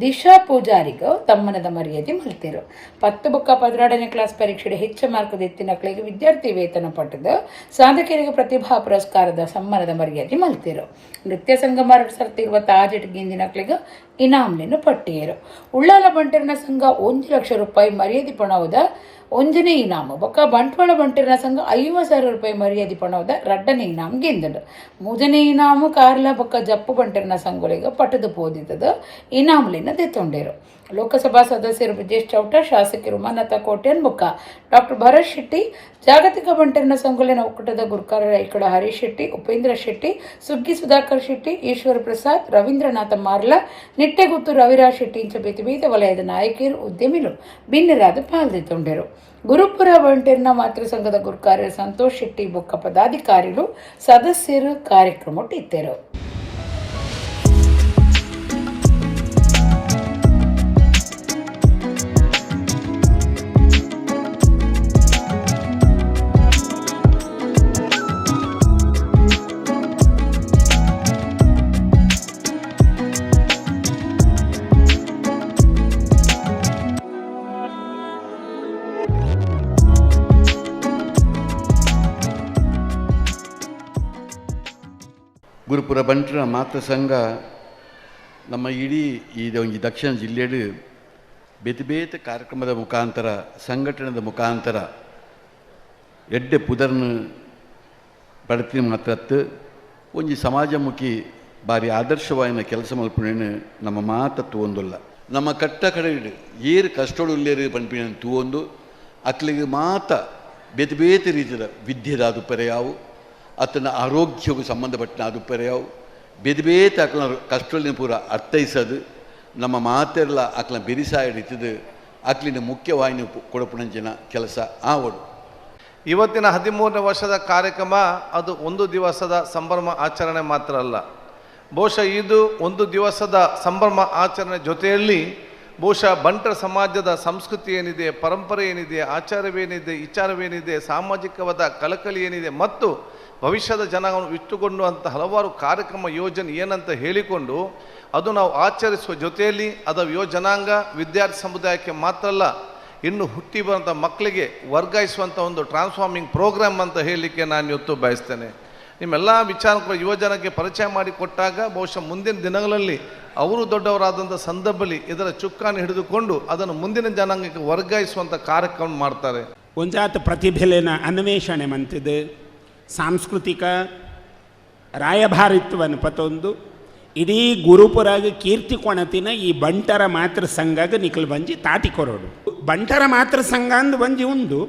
ದಿಶಾ ಪೂಜಾರಿಗೂ ತಮ್ಮನದ ಮರ್ಯಾದೆ ಮಲ್ತಿರು 10 ಬೊಕ್ಕ 12ನೇ ಕ್ಲಾಸ್ ಪರೀಕ್ಷೆಗೆ ಹೆಚ್ಚು ಮಾರ್ಕ್ ಎತ್ತಿನಕ್ಳಿಗೆ ವಿದ್ಯಾರ್ಥಿ ವೇತನ ಪಟ್ಟದು ಸಾಧಕರಿಗೆ ಪ್ರತಿಭಾ ಪುರಸ್ಕಾರದ ಸಮ್ಮಾನದ ಮರ್ಯಾದೆ ಮಲ್ತಿರು ನೃತ್ಯ ಸಂಗಮ 2020 ತಾಜೆಟ್ ಗಿಂದಿನಕ್ಳಿಗೆ ಇನಾಮ್ಲಿನ ಪಟ್ಟಿಯರು ಉಳ್ಳಾಲ ಬಂಟೇರ್ನ ಸಂಘ 1 ಲಕ್ಷ ರೂಪಾಯಿ ಮರ್ಯಾದೆ ಪಣವದ ಒಂಜನೇ ಇನಾಮು ಬೊಕ್ಕ ಬಂಟ್ವಾಳ ಬಂಟೇರ್ನ ಸಂಘ 50,000 ರೂಪಾಯಿ ಮರ್ಯಾದೆ ಪಣವದ ರಡ್ಡನೇ ಇನಾಮ್ ಗೆಂದಡು ಮೂಜನೇ ಇನಾಮು ಕಾರ್ಲ ಬೊಕ್ಕ ಜಪ್ಪು ಬಂಟೇರ್ನ ಸಂಘಗಳಿಗೆ ಪಟ್ಟದು ಪೋದಿದ್ದದು ಇನಾಮ್ಲಿನ ದೆತ್ತೊಂಡೇರು ಲೋಕಸಭಾ ಸದಸ್ಯರು ಬ್ರಿಜೇಶ್ ಚೌಟ ಶಾಸಕರು ಮಾನತಾ ಕೋಟ್ಯನ್ ಬೊಕ್ಕ ಡಾಕ್ಟರ್ ಭರತ್ ಶೆಟ್ಟಿ ಜಾಗತಿಕ ಬಂಟೇರ್ನ ಸಂಘಲಿನ ಒಕ್ಕೂಟದ ಗುರುಕಾರ ಐಕಡ ಹರೀಶ್ ಶೆಟ್ಟಿ ಉಪೇಂದ್ರ ಶೆಟ್ಟಿ ಸುಗ್ಗಿ ಸುಧಾಕರ್ ಶೆಟ್ಟಿ ಈಶ್ವರ ಪ್ರಸಾದ್ ರವೀಂದ್ರನಾಥ ಮಾರ್ಲ ನಿಟ್ಟೆಗುತ್ತು ರವಿರಾಜ್ ಶೆಟ್ಟಿ ಇಂಚ ಬೇತೆ ಬೇತೆ ವಲಯದ ನಾಯಕಿಯರು ಉದ್ಯಮಿಗಳು ಭಿನ್ನರಾದ ಪಾಲ್ದೆತ್ತೊಂಡರು ಗುರುಪುರ ಬಂಟೇರ್ನ ಮಾತೃ ಸಂಘದ ಗುರುಕಾರ ಸಂತೋಷ್ ಶೆಟ್ಟಿ ಬೊಕ್ಕ ಪದಾಧಿಕಾರಿಗಳು ಸದಸ್ಯರು ಕಾರ್ಯಕ್ರಮ ಇತ್ತರು. ಗುರುಪುರ ಬಂಟರ ಮಾತೃ ಸಂಘ ನಮ್ಮ ಇಡೀ ಈ ದಕ್ಷಿಣ ಜಿಲ್ಲೆಡು ಬೇತೆ ಬೇತೆ ಕಾರ್ಯಕ್ರಮದ ಮುಖಾಂತರ ಸಂಘಟನೆದ ಮುಖಾಂತರ ಎಡ್ಡೆ ಪುದರ್ನು ಪಡ್ತೀನಿ ಮಾತ್ರತ್ತು ಒಂಜಿ ಸಮಾಜಮುಖಿ ಬಾರಿ ಆದರ್ಶವಾಯಿನ ಕೆಲಸ ಮಲ್ಪುಣೇನು ನಮ್ಮ ಮಾತತ್ತು ಒಂದಲ್ಲ ನಮ್ಮ ಕಟ್ಟ ಕಡೆಡು ಏರು ಕಷ್ಟೋಡು ಉಲ್ಲೇರು ಪಂಪಿನ ತೂವೊಂದು ಅಕ್ಲಿಗೆ ಮಾತ ಬೇತೆ ಬೇತೆ ರೀತಿಯ ವಿದ್ಯೆದ ಅದುಪರೆಯಾವು ಅತನ ಆರೋಗ್ಯಕ್ಕೂ ಸಂಬಂಧಪಟ್ಟ ಅದುಪರೆಯಾವು ಬೇತೆ ಬೇತೆ ಅಕ್ಲ ಕಷ್ಟೊಳಿನ ಪೂರ ಅರ್ಥೈಸೋದು ನಮ್ಮ ಮಾತೆಲ್ಲ ಅಕ್ಲ ಬೆರಿಸಾಯಿಡಿತದು ಅಕ್ಲಿನ ಮುಖ್ಯವಾಹಿನಿ ಕೊಡಪುಣಂಚಿನ ಕೆಲಸ ಆವಡು. ಇವತ್ತಿನ 13ನೇ ವರ್ಷದ ಕಾರ್ಯಕ್ರಮ ಅದು ಒಂದು ದಿವಸದ ಸಂಭ್ರಮ ಆಚರಣೆ ಮಾತ್ರ ಅಲ್ಲ. ಬಹುಶಃ ಇದು ಒಂದು ದಿವಸದ ಸಂಭ್ರಮ ಆಚರಣೆ ಜೊತೆಯಲ್ಲಿ ಬಹುಶಃ ಬಂಟರ ಸಮಾಜದ ಸಂಸ್ಕೃತಿ ಏನಿದೆ, ಪರಂಪರೆ ಏನಿದೆ, ಆಚಾರವೇನಿದೆ, ವಿಚಾರವೇನಿದೆ, ಸಾಮಾಜಿಕವಾದ ಕಳಕಳಿ ಏನಿದೆ ಮತ್ತು ಭವಿಷ್ಯದ ಜನಾಂಗವನ್ನು ಇಟ್ಟುಕೊಂಡುವಂಥ ಹಲವಾರು ಕಾರ್ಯಕ್ರಮ ಯೋಜನೆ ಏನಂತ ಹೇಳಿಕೊಂಡು ಅದು ನಾವು ಆಚರಿಸುವ ಜೊತೆಯಲ್ಲಿ ಅದು ಜನಾಂಗ ವಿದ್ಯಾರ್ಥಿ ಸಮುದಾಯಕ್ಕೆ ಮಾತ್ರ ಅಲ್ಲ, ಇನ್ನು ಹುಟ್ಟಿ ಬರುವಂಥ ಮಕ್ಕಳಿಗೆ ವರ್ಗಾಯಿಸುವಂಥ ಒಂದು ಟ್ರಾನ್ಸ್ಫಾರ್ಮಿಂಗ್ ಪ್ರೋಗ್ರಾಮ್ ಅಂತ ಹೇಳಲಿಕ್ಕೆ ನಾನು ಇವತ್ತು ಬಯಸ್ತೇನೆ. ನಿಮ್ಮೆಲ್ಲ ವಿಚಾರಗಳು ಯುವಜನಕ್ಕೆ ಪರಿಚಯ ಮಾಡಿಕೊಟ್ಟಾಗ ಬಹುಶಃ ಮುಂದಿನ ದಿನಗಳಲ್ಲಿ ಅವರು ದೊಡ್ಡವರಾದಂಥ ಸಂದರ್ಭದಲ್ಲಿ ಇದರ ಚುಕ್ಕಾನ್ನು ಹಿಡಿದುಕೊಂಡು ಅದನ್ನು ಮುಂದಿನ ಜನಾಂಗಕ್ಕೆ ವರ್ಗಾಯಿಸುವಂಥ ಕಾರ್ಯಕ್ರಮ ಮಾಡ್ತಾರೆ. ಒಂಜಾತ ಪ್ರತಿಭೆಲೆನ ಅನ್ವೇಷಣೆ ಮಂತಿದೆ ಸಾಂಸ್ಕೃತಿಕ ರಾಯಭಾರಿತ್ವವನ್ನು ಪತೊಂದು ಇಡೀ ಗುರುಪುರಾಗ ಕೀರ್ತಿ ಕೊಣತಿನ ಈ ಬಂಟರ ಮಾತೃ ಸಂಘಗ ನಿಖಲ್ ಬಂಜಿ ತಾಟಿ ಕೊರೋಡು. ಬಂಟರ ಮಾತೃ ಸಂಘ ಅಂದು ಬಂಜಿ ಉಂದು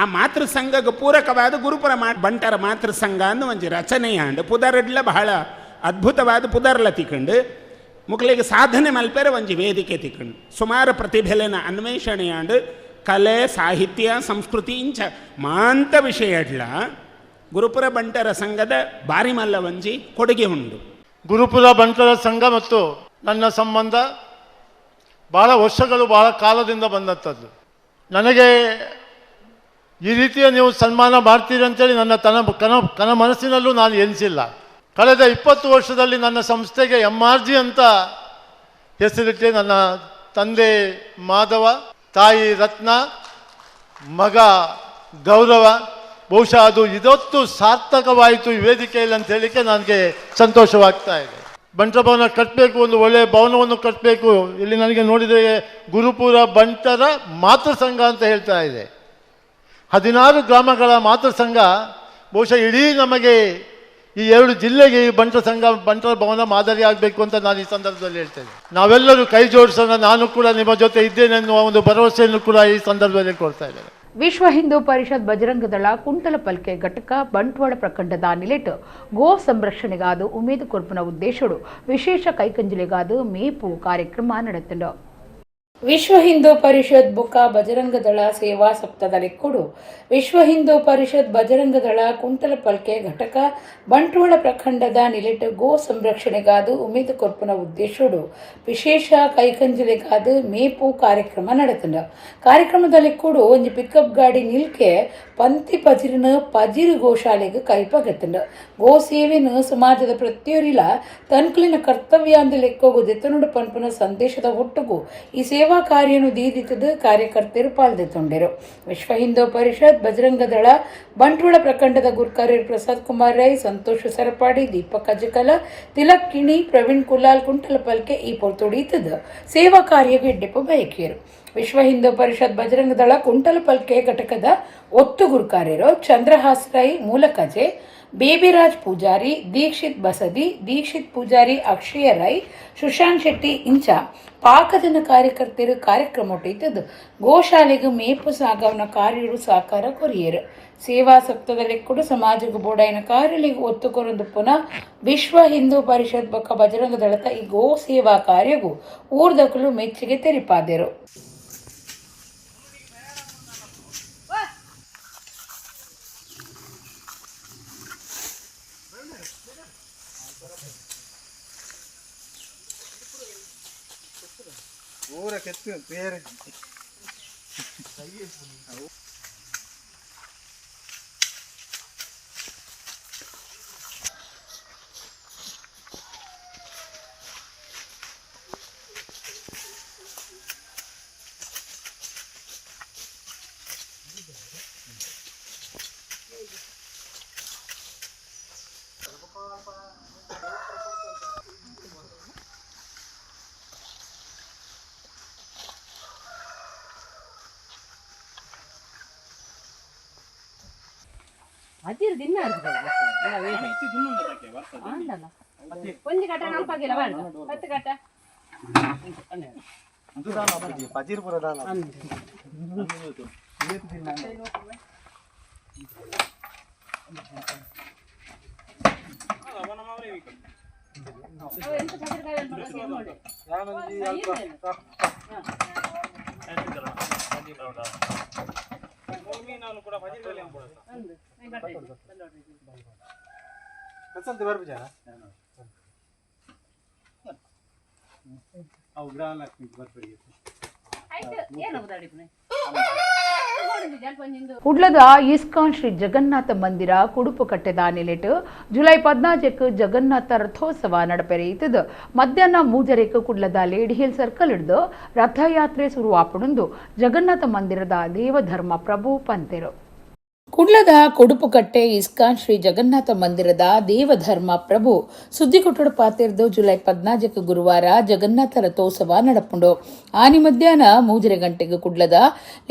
ಆ ಮಾತೃ ಸಂಘಗ ಪೂರಕವಾದ ಗುರುಪುರ ಬಂಟರ ಮಾತೃ ಸಂಘ ಅಂದು ಒಂಜಿ ರಚನೆಯಾಂಡು ಪುದರಡ್ಲ ಬಹಳ ಅದ್ಭುತವಾದ ಪುದರ್ಲ ತಿಕ್ಕಂಡು ಮುಕ್ಳಿಗೆ ಸಾಧನೆ ಮಲ್ಪೇರೆ ಒಂಜಿ ವೇದಿಕೆ ತಿಕ್ಕಂಡು ಸುಮಾರು ಪ್ರತಿಭೆಲೆನ ಅನ್ವೇಷಣೆಯಾಂಡು ಕಲೆ ಸಾಹಿತ್ಯ ಸಂಸ್ಕೃತಿ ಇಂಚ ಮಾಂತ ವಿಷಯಡ್ಲ ಗುರುಪುರ ಬಂಟರ ಸಂಘದ ಬಾರಿ ಮಲ್ಲ ಒಂಜಿ ಕೊಡುಗೆ ಉಂಡು. ಗುರುಪುರ ಬಂಟರ ಸಂಘ ಮತ್ತು ನನ್ನ ಸಂಬಂಧ ಭಾಳ ವರ್ಷಗಳು ಭಾಳ ಕಾಲದಿಂದ ಬಂದಂಥದ್ದು. ನನಗೆ ಈ ರೀತಿಯ ನೀವು ಸನ್ಮಾನ ಮಾಡ್ತೀರಿ ಅಂತೇಳಿ ನನ್ನ ಕನ ಮನಸ್ಸಿನಲ್ಲೂ ನಾನು ಎನಿಸಿಲ್ಲ. ಕಳೆದ 20 ವರ್ಷದಲ್ಲಿ ನನ್ನ ಸಂಸ್ಥೆಗೆ MRG ಅಂತ ಹೆಸರಿಟ್ಟೆ. ನನ್ನ ತಂದೆ ಮಾಧವ, ತಾಯಿ ರತ್ನ, ಮಗ ಗೌರವ. ಬಹುಶಃ ಅದು ಇದೊತ್ತು ಸಾರ್ಥಕವಾಯಿತು ಈ ವೇದಿಕೆಯಲ್ಲಿ ಅಂತ ಹೇಳಲಿಕ್ಕೆ ನನಗೆ ಸಂತೋಷವಾಗ್ತಾ ಇದೆ. ಬಂಟರ ಭವನ ಕಟ್ಟಬೇಕು, ಒಂದು ಒಳ್ಳೆಯ ಭವನವನ್ನು ಕಟ್ಟಬೇಕು. ಇಲ್ಲಿ ನನಗೆ ನೋಡಿದರೆ ಗುರುಪುರ ಬಂಟರ ಮಾತೃ ಸಂಘ ಅಂತ ಹೇಳ್ತಾ ಇದೆ. 16 ಗ್ರಾಮಗಳ ಮಾತೃ ಸಂಘ. ಬಹುಶಃ ಇಡೀ ನಮಗೆ ಈ 2 ಜಿಲ್ಲೆಗೆ ಈ ಬಂಟರ ಸಂಘ ಬಂಟರ ಭವನ ಮಾದರಿ ಆಗಬೇಕು ಅಂತ ನಾನು ಈ ಸಂದರ್ಭದಲ್ಲಿ ಹೇಳ್ತೇನೆ. ನಾವೆಲ್ಲರೂ ಕೈ ಜೋಡಿಸೋಣ, ನಾನು ಕೂಡ ನಿಮ್ಮ ಜೊತೆ ಇದ್ದೇನೆ ಎನ್ನುವ ಒಂದು ಭರವಸೆಯನ್ನು ಕೂಡ ಈ ಸಂದರ್ಭದಲ್ಲಿ ಕೊಡ್ತಾ ಇದ್ದೇನೆ. ವಿಶ್ವ ಹಿಂದೂ ಪರಿಷತ್ ಬಜರಂಗ ದಳ ಕುಂಟಲಪಲ್ಕೆ ಘಟಕ ಬಂಟ್ವಾಳ ಪ್ರಖಂಡದ ನಿಲೆಟ್ ಗೋ ಸಂರಕ್ಷಣೆಗಾದ ಉಮೇದು ಕೊರ್ಪುನ ಉದ್ದೇಶಡು ವಿಶೇಷ ಕೈಕಂಜಲಿಗಾದ ಮೇಪು ಕಾರ್ಯಕ್ರಮ ನಡೆತಂಡು. ವಿಶ್ವ ಹಿಂದೂ ಪರಿಷತ್ ಬುಕ ಬಜರಂಗ ದಳ ಸೇವಾ ಸಪ್ತಾಹದಲ್ಲಿ ಕೊಡು ವಿಶ್ವ ಹಿಂದೂ ಪರಿಷತ್ ಬಜರಂಗ ದಳ ಕುಂಟಲಪಲ್ಕೆ ಘಟಕ ಬಂಟ್ವಾಳ ಪ್ರಖಂಡದ ನಿಲೆಟ್ ಗೋ ಸಂರಕ್ಷಣೆಗಾದು ಉಮೇದು ಕೊರ್ಪುನ ಉದ್ದೇಶೋಡು ವಿಶೇಷ ಕೈಕಂಜಲಿಗಾದು ಮೇಪು ಕಾರ್ಯಕ್ರಮ ನಡೆತಂಡ ಕಾರ್ಯಕ್ರಮದಲ್ಲಿ ಕೊಡು ಒಂದು ಪಿಕಪ್ ಗಾಡಿ ನಿಲ್ಕೆ ಪಂತಿ ಪಜಿರಿನ ಪಜಿರು ಗೋಶಾಲೆಗೆ ಕೈಪಗೆತ್ತಂಡ ಗೋ ಸೇವೆನ ಸಮಾಜದ ಪ್ರತಿಯೊರಿಲ ತನ್ಕಲಿನ ಕರ್ತವ್ಯ ಅಂದ ಲೆಕ್ಕೋಗು ದೆತ್ತನುಡು ಪನ್ಪುನ ಸಂದೇಶದ ಒಟ್ಟುಗು ಈ ಸೇವಾ ಕಾರ್ಯನು ದೀದಿತದ ಕಾರ್ಯಕರ್ತರು ಪಾಲ್ದೆತ್ತೊಂಡೆರು ವಿಶ್ವ ಹಿಂದೂ ಪರಿಷತ್ ಬಜರಂಗ ದಳ ಬಂಟ್ವಾಳ ಪ್ರಖಂಡದ ಗುರ್ಕಾರ್ಯರು ಪ್ರಸಾದ್ ಕುಮಾರ್ ರೈ ಸಂತೋಷ್ ಸರಪಾಡಿ ದೀಪಕ್ ಅಜಕಲ ತಿಲಕ್ ಕಿಣಿ ಪ್ರವೀಣ್ ಕುಲಾಲ್ ಕುಂಟಲಪಲ್ಕೆ ಈ ಪೊರ್ತೊಡೀತದ ಸೇವಾ ಕಾರ್ಯಗೆ ಎಡ್ಡೆಪ್ಪು ಬಯಕಿಯರು ವಿಶ್ವ ಹಿಂದೂ ಪರಿಷತ್ ಬಜರಂಗ ದಳ ಕುಂಟಲಪಲ್ಕೆ ಘಟಕದ ಒತ್ತು ಗುರುಕಾರ್ಯರು ಚಂದ್ರಹಾಸ್ ರೈ ಮೂಲಕಜೆ ಬೇಬಿರಾಜ್ ಪೂಜಾರಿ ದೀಕ್ಷಿತ್ ಬಸದಿ ದೀಕ್ಷಿತ್ ಪೂಜಾರಿ ಅಕ್ಷಯ ರೈ ಸುಶಾಂತ್ ಶೆಟ್ಟಿ ಇಂಚ ಪಾಕದನ ಕಾರ್ಯಕರ್ತರು ಕಾರ್ಯಕ್ರಮ ಒಟ್ಟಿದ್ದು ಗೋಶಾಲೆಗೆ ಮೇಪು ಸಾಗವನ ಕಾರ್ಯರು ಸಾಕಾರ ಕೊರಿಯರು ಸೇವಾ ಸಪ್ತಾಹದಲ್ಲಿ ಕೂಡ ಸಮಾಜಕ್ಕೆ ಬೋಡಾಯಿನ ಕಾರ್ಯಗಳಿಗೆ ಒತ್ತು ಕೊರಂದು ಪುನಃ ವಿಶ್ವ ಹಿಂದೂ ಪರಿಷತ್ ಬೊಕ್ಕ ಬಜರಂಗ ದಳದ ಈ ಗೋ ಸೇವಾ ಕಾರ್ಯಗೂ ಊರ್ದಕಲು ಮೆಚ್ಚುಗೆ ತೆರಿಪಾದರು. ಊರ ಕೆತ್ತು ಬೇರೆ ಅದಿರು ದಿನ ಒಂದು ಕಟ್ಟ ನಲ್ಪಾಗಿಲ್ಲ ಬೇಡ 10 ಕಟ್ಟ ಕುಡ್ಲದ ಇಸ್ಕಾನ್ ಶ್ರೀ ಜಗನ್ನಾಥ ಮಂದಿರ ಕುಡುಪು ಕಟ್ಟೆದ ನಿಲೆಟ್ ಜುಲೈ 14 ಜಗನ್ನಾಥ ರಥೋತ್ಸವ ನಡಪೆರೆಯಿತದ ಮಧ್ಯಾಹ್ನ 3 ಕುಡ್ಲದ ಲೇಡಿ ಹಿಲ್ ಸರ್ಕಲ್ ಹಿಡಿದು ರಥಯಾತ್ರೆ ಶುರುವಾಪಣಂದು ಜಗನ್ನಾಥ ಮಂದಿರದ ದೇವಧರ್ಮ ಪ್ರಭು ಪಂತೆರು. ಕುಡ್ಲದ ಕೊಡುಪುಕಟ್ಟೆ ಇಸ್ಕಾನ್ ಶ್ರೀ ಜಗನ್ನಾಥ ಮಂದಿರದ ದೇವಧರ್ಮ ಪ್ರಭು ಸುದ್ದಿಕೊಟ್ಟಡ ಪಾತಿರ್ದು ಜುಲೈ 14 ಗುರುವಾರ ಜಗನ್ನಾಥ ರಥೋತ್ಸವ ನಡಪುಂಡು ಆನಿ ಮಧ್ಯಾಹ್ನ 3 ಗಂಟೆಗೆ ಕುಡ್ಲದ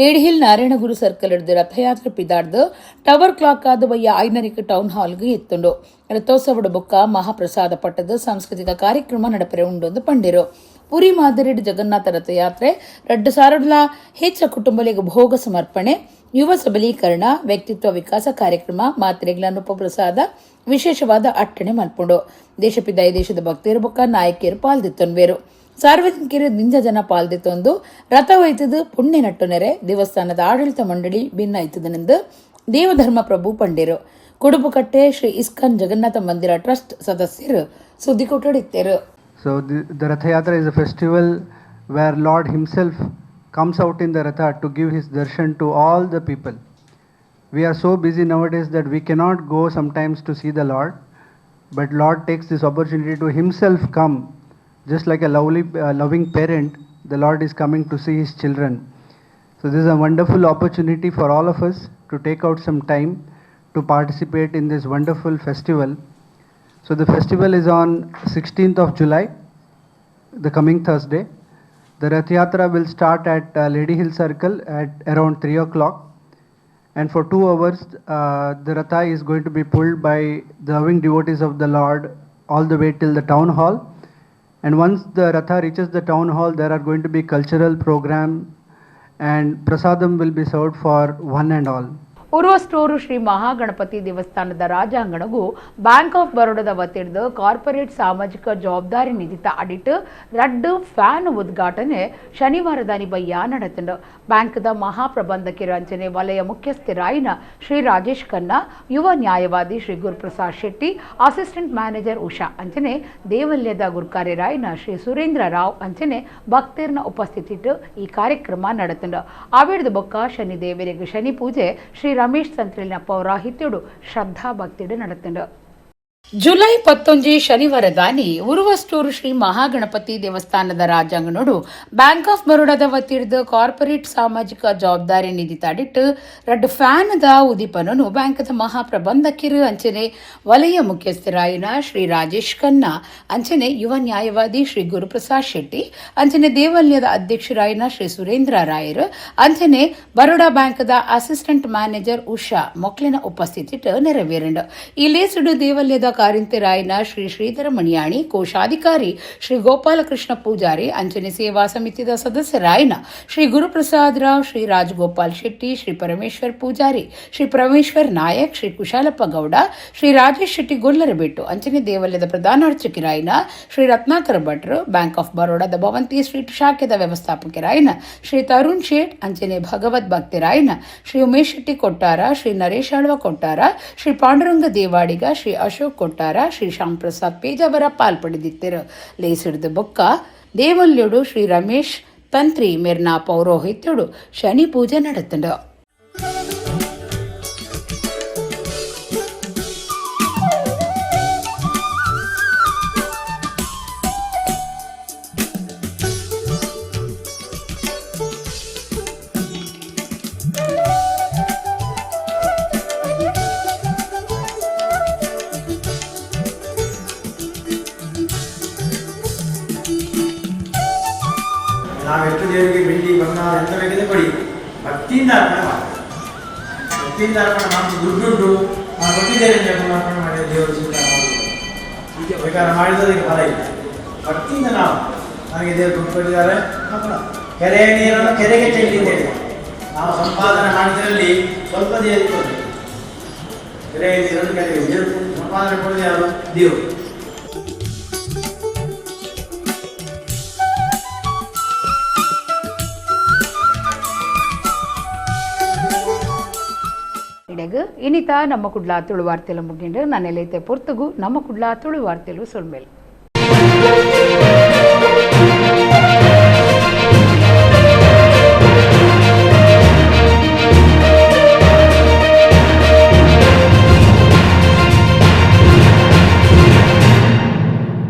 ಲೇಡಿಹಿಲ್ ನಾರಾಯಣಗುರು ಸರ್ಕಲ್ ಹಿಡಿದು ರಥಯಾತ್ರೆ ಪಿದಾಡ್ದು ಟವರ್ ಕ್ಲಾಕ್ ಆದ ಬಯ್ಯ ಐನರಿಕ ಟೌನ್ ಹಾಲ್ಗೆ ಎತ್ತುಂಡು ರಥೋತ್ಸವದ ಬೊಕ್ಕ ಮಹಾಪ್ರಸಾದ ಪಟ್ಟದ ಸಾಂಸ್ಕೃತಿಕ ಕಾರ್ಯಕ್ರಮ ನಡಪರೆ ಉಂಡೊಂದು ಪಂಡಿರು ಪುರಿ ಮಾದರಿಡ್ ಜಗನ್ನಾಥ ರಥಯಾತ್ರೆ 2,000 ಹೆಚ್ಚ ಕುಟುಂಬಗಳಿಗೆ ಭೋಗ ಸಮರ್ಪಣೆ ಯುವ ಸಬಲೀಕರಣ ವ್ಯಕ್ತಿತ್ವ ವಿಕಾಸ ಕಾರ್ಯಕ್ರಮ ಮಾತ್ರೆಗಳ ಅನುಪಪ್ರಸಾದ ವಿಶೇಷವಾದ ಅಟ್ಟಣೆ ಮಲ್ಪುಂಡು ದೇಶಪಿದ ದೇಶದ ಭಕ್ತರು ಬೊಕ್ಕ ನಾಯಕಿಯರು ಪಾಲ್ದಿತ್ತೊಂಬೇರು ಸಾರ್ವಜನಿಕರು ದಿಂಜ ಜನ ಪಾಲ್ದಿತ್ತೊಂದು ರಥ ಒಯ್ತದು ಪುಣ್ಯ ನಟ್ಟುನೆರೆ ದೇವಸ್ಥಾನದ ಆಡಳಿತ ಮಂಡಳಿ ಭಿನ್ನ ಐತದನೆಂದು ದೇವಧರ್ಮ ಪ್ರಭು ಪಂಡಿರು ಕುಡುಪುಕಟ್ಟೆ ಶ್ರೀ ಇಸ್ಕಾನ್ ಜಗನ್ನಾಥ ಮಂದಿರ ಟ್ರಸ್ಟ್ ಸದಸ್ಯರು ಸುದ್ದಿ ಕೊಟ್ಟಡಿತ್ತರು. So the Ratha Yatra is a festival where Lord himself comes out in the Ratha to give his darshan to all the people. We are so busy nowadays that we cannot go sometimes to see the Lord, but Lord takes this opportunity to himself come, just like a loving parent. The Lord is coming to see his children. So this is a wonderful opportunity for all of us to take out some time to participate in this wonderful festival. So the festival is on 16th of July, the coming Thursday. The Rath Yatra will start at Lady Hill Circle at around 3 o'clock. And for 2 hours, the Ratha is going to be pulled by the loving devotees of the Lord all the way till the town hall. And once the Ratha reaches the town hall, there are going to be cultural program and prasadam will be served for one and all. ಉರುವಸ್ಟೂರು Shri Mahaganapati ದೇವಸ್ಥಾನದ ರಾಜಾಂಗಣಗೂ bank of ಬರೋಡದ ವತಿಯಿಂದ corporate ಸಾಮಾಜಿಕ ಜವಾಬ್ದಾರಿ ನಿಧಿತ ಅಡಿಟ್ ರಡ್ಡು fan ಉದ್ಘಾಟನೆ ಶನಿವಾರದ ನಿಬಯ್ಯ ನಡೆತಂಡು. ಬ್ಯಾಂಕ್ದ ಮಹಾಪ್ರಬಂಧಕರ ಅಂಚನೆ ವಲಯ ಮುಖ್ಯಸ್ಥರಾಯಿನ ಶ್ರೀ ರಾಜೇಶ್ ಖನ್ನಾ, ಯುವ ನ್ಯಾಯವಾದಿ Shri Guruprasad Shetty, assistant manager Usha ಅಂಚನೆ ದೇವಲ್ಯದ ಗುರುಕಾರ್ಯರಾಯಿನ ಶ್ರೀ ಸುರೇಂದ್ರ ರಾವ್ ಅಂಚನೆ ಭಕ್ತರ್ನ ಉಪಸ್ಥಿತಿಟ್ಟು ಈ ಕಾರ್ಯಕ್ರಮ ನಡೆತಂಡು. ಆವಿಡ್ದ ಬೊಕ್ಕ ಶನಿ ದೇವರಿಗೆ ಶನಿ ಪೂಜೆ ಶ್ರೀ ರಮೇಶ್ ಸಂತ್ರಿಲಿನ ಪೌರಾಹಿತ್ಯಡು ಶ್ರದ್ಧಾ ಭಕ್ತಿಡು ನಡೆತಂಡು. ಜುಲೈ 11 ಶನಿವಾರದಾನಿ ಉರುವಸ್ಟೂರು ಶ್ರೀ ಮಹಾಗಣಪತಿ ದೇವಸ್ಥಾನದ ರಾಜಾಂಗಣೋಡು ಬ್ಯಾಂಕ್ ಆಫ್ ಬರೋಡದ ವತಿರ್ದ ಕಾರ್ಪೊರೇಟ್ ಸಾಮಾಜಿಕ ಜವಾಬ್ದಾರಿ ನಿಧಿ ತಾಡಿಟ್ಟು ರಡ್ಡು ಫ್ಯಾನ್ದ ಉದೀಪನನು ಬ್ಯಾಂಕದ ಮಹಾಪ್ರಬಂಧಕಿರು ಅಂಚನೆ ವಲಯ ಮುಖ್ಯಸ್ಥರಾಯಿನ ಶ್ರೀ ರಾಜೇಶ್ ಖನ್ನಾ ಅಂಚನೆ ಯುವ ನ್ಯಾಯವಾದಿ ಶ್ರೀ ಗುರುಪ್ರಸಾದ್ ಶೆಟ್ಟಿ ಅಂಚನೆ ದೇವಲ್ಯದ ಅಧ್ಯಕ್ಷರಾಯಿನ ಶ್ರೀ ಸುರೇಂದ್ರ ರಾಯರ್ ಅಂಚನೆ ಬರೋಡಾ ಬ್ಯಾಂಕದ ಅಸಿಸ್ಟೆಂಟ್ ಮ್ಯಾನೇಜರ್ ಉಷಾ ಮೊಕ್ಲಿನ ಉಪಸ್ಥಿತಿಟ್ಟು ನೆರವೇರಂಡು. ಈ ಲೇಸುಡು ದೇವಲ್ಯದ ಕಾರಿಂತೆರಾಯಿನ ಶ್ರೀ ಶ್ರೀಧರ ಮಣಿಯಾಣಿ, ಕೋಶಾಧಿಕಾರಿ ಶ್ರೀ ಗೋಪಾಲಕೃಷ್ಣ ಪೂಜಾರಿ, ಅಂಚನೆ ಸೇವಾ ಸಮಿತಿದ ಸದಸ್ಯರಾಯಿನ ಶ್ರೀ ಗುರುಪ್ರಸಾದ್ ರಾವ್, ಶ್ರೀ ರಾಜಗೋಪಾಲ್ ಶೆಟ್ಟಿ, ಶ್ರೀ ಪರಮೇಶ್ವರ್ ಪೂಜಾರಿ, ಶ್ರೀ ಪರಮೇಶ್ವರ್ ನಾಯಕ್, ಶ್ರೀ ಕುಶಾಲಪ್ಪ ಗೌಡ, ಶ್ರೀ ರಾಜೇಶ್ ಶೆಟ್ಟಿ ಗೊಲ್ಲರಬೆಟ್ಟು, ಅಂಚನೆ ದೇವಾಲಯದ ಪ್ರಧಾನ ಅರ್ಚಕರಾಯಿನ ಶ್ರೀ ರತ್ನಾಕರ ಭಟ್ರು, ಬ್ಯಾಂಕ್ ಆಫ್ ಬರೋಡಾದ ಭವಂತಿ ಸ್ಟ್ರೀಟ್ ಶಾಖೆದ ವ್ಯವಸ್ಥಾಪಕರಾಯಿನ ಶ್ರೀ ತರುಣ್ ಶೇಟ್, ಅಂಚನೆ ಭಗವದ್ ಭಕ್ತರಾಯಿನ ಶ್ರೀ ಉಮೇಶ್ ಶೆಟ್ಟಿ ಕೊಟ್ಟಾರ, ಶ್ರೀ ನರೇಶ್ ಆಳ್ವ ಕೊಟ್ಟಾರ, ಶ್ರೀ ಪಾಂಡುರಂಗ ದೇವಾಡಿಗ, ಶ್ರೀ ಅಶೋಕ್ ಕೊಟ್ಟಾರ, ಶ್ರೀ ಶ್ಯಾಮ್ ಪ್ರಸಾದ್ ಪೇಜಾವರ ಪಾಲ್ಪಡೆದಿದ್ದರು. ಲೇಸಿಡ್ದ ಬೊಕ್ಕ ದೇವಲ್ಯಡು ಶ್ರೀ ರಮೇಶ್ ತಂತ್ರಿ ಮೆರ್ನಾ ಪೌರೋಹಿತ್ಯಡು ಶನಿ ಪೂಜೆ ನಡೆತಂಡು. ನಾವೆಷ್ಟು ದೇವರಿಗೆ ಬೆಳ್ಳಿ ಬಂಗಾರ ಎಂತ ಬೇಕಿದೆ ಕೊಡಿ, ಭಕ್ತಿಯಿಂದ ಅರ್ಪಣೆ ಮಾಡಿ. ಭಕ್ತಿಯಿಂದ ಅರ್ಪಣೆ ಮಾಡಿ ದುಡ್ಡು ನಾವು ಕೊಟ್ಟಿದ್ದೇವೆ ಅಂತ ಅರ್ಪಣೆ ಮಾಡಿದ ದೇವರು ಸ್ವೀಕಾರ ಮಾಡುವುದು. ಈಗ ಸ್ವೀಕಾರ ಮಾಡಿದೋದಕ್ಕೆ ಫಲ ಇಲ್ಲ. ಭಕ್ತಿಯಿಂದ ನಾವು ನನಗೆ ದೇವರು ದುಡ್ಡು ಕೊಟ್ಟಿದ್ದಾರೆ, ಕೆರೆಯ ನೀರನ್ನು ಕೆರೆಗೆ ಚೆಲ್ಲಿದ್ದೇವೆ. ನಾವು ಸಂಪಾದನೆ ಮಾಡಿದ್ರಲ್ಲಿ ಸ್ವಲ್ಪ ದೇವರು ಕೆರೆಯ ನೀರನ್ನು ಕೆರೆಗೆ ದೇವರು ಸಂಪಾದನೆ ಕೊಡೋದು ಯಾರು? ದೇವರು. ಇನಿತ ನಮ್ಮ ಕುಡ್ಲ ತುಳು ವಾರ್ತೆಲು ಮುಗಿಂಡು ನನ್ನೆಲ್ಲೈತೆ ಪೊರ್ತುಗು ನಮ್ಮ ಕುಡ್ಲ ತುಳು ವಾರ್ತೆಲು ಸೊಲ್ಮೇಲು.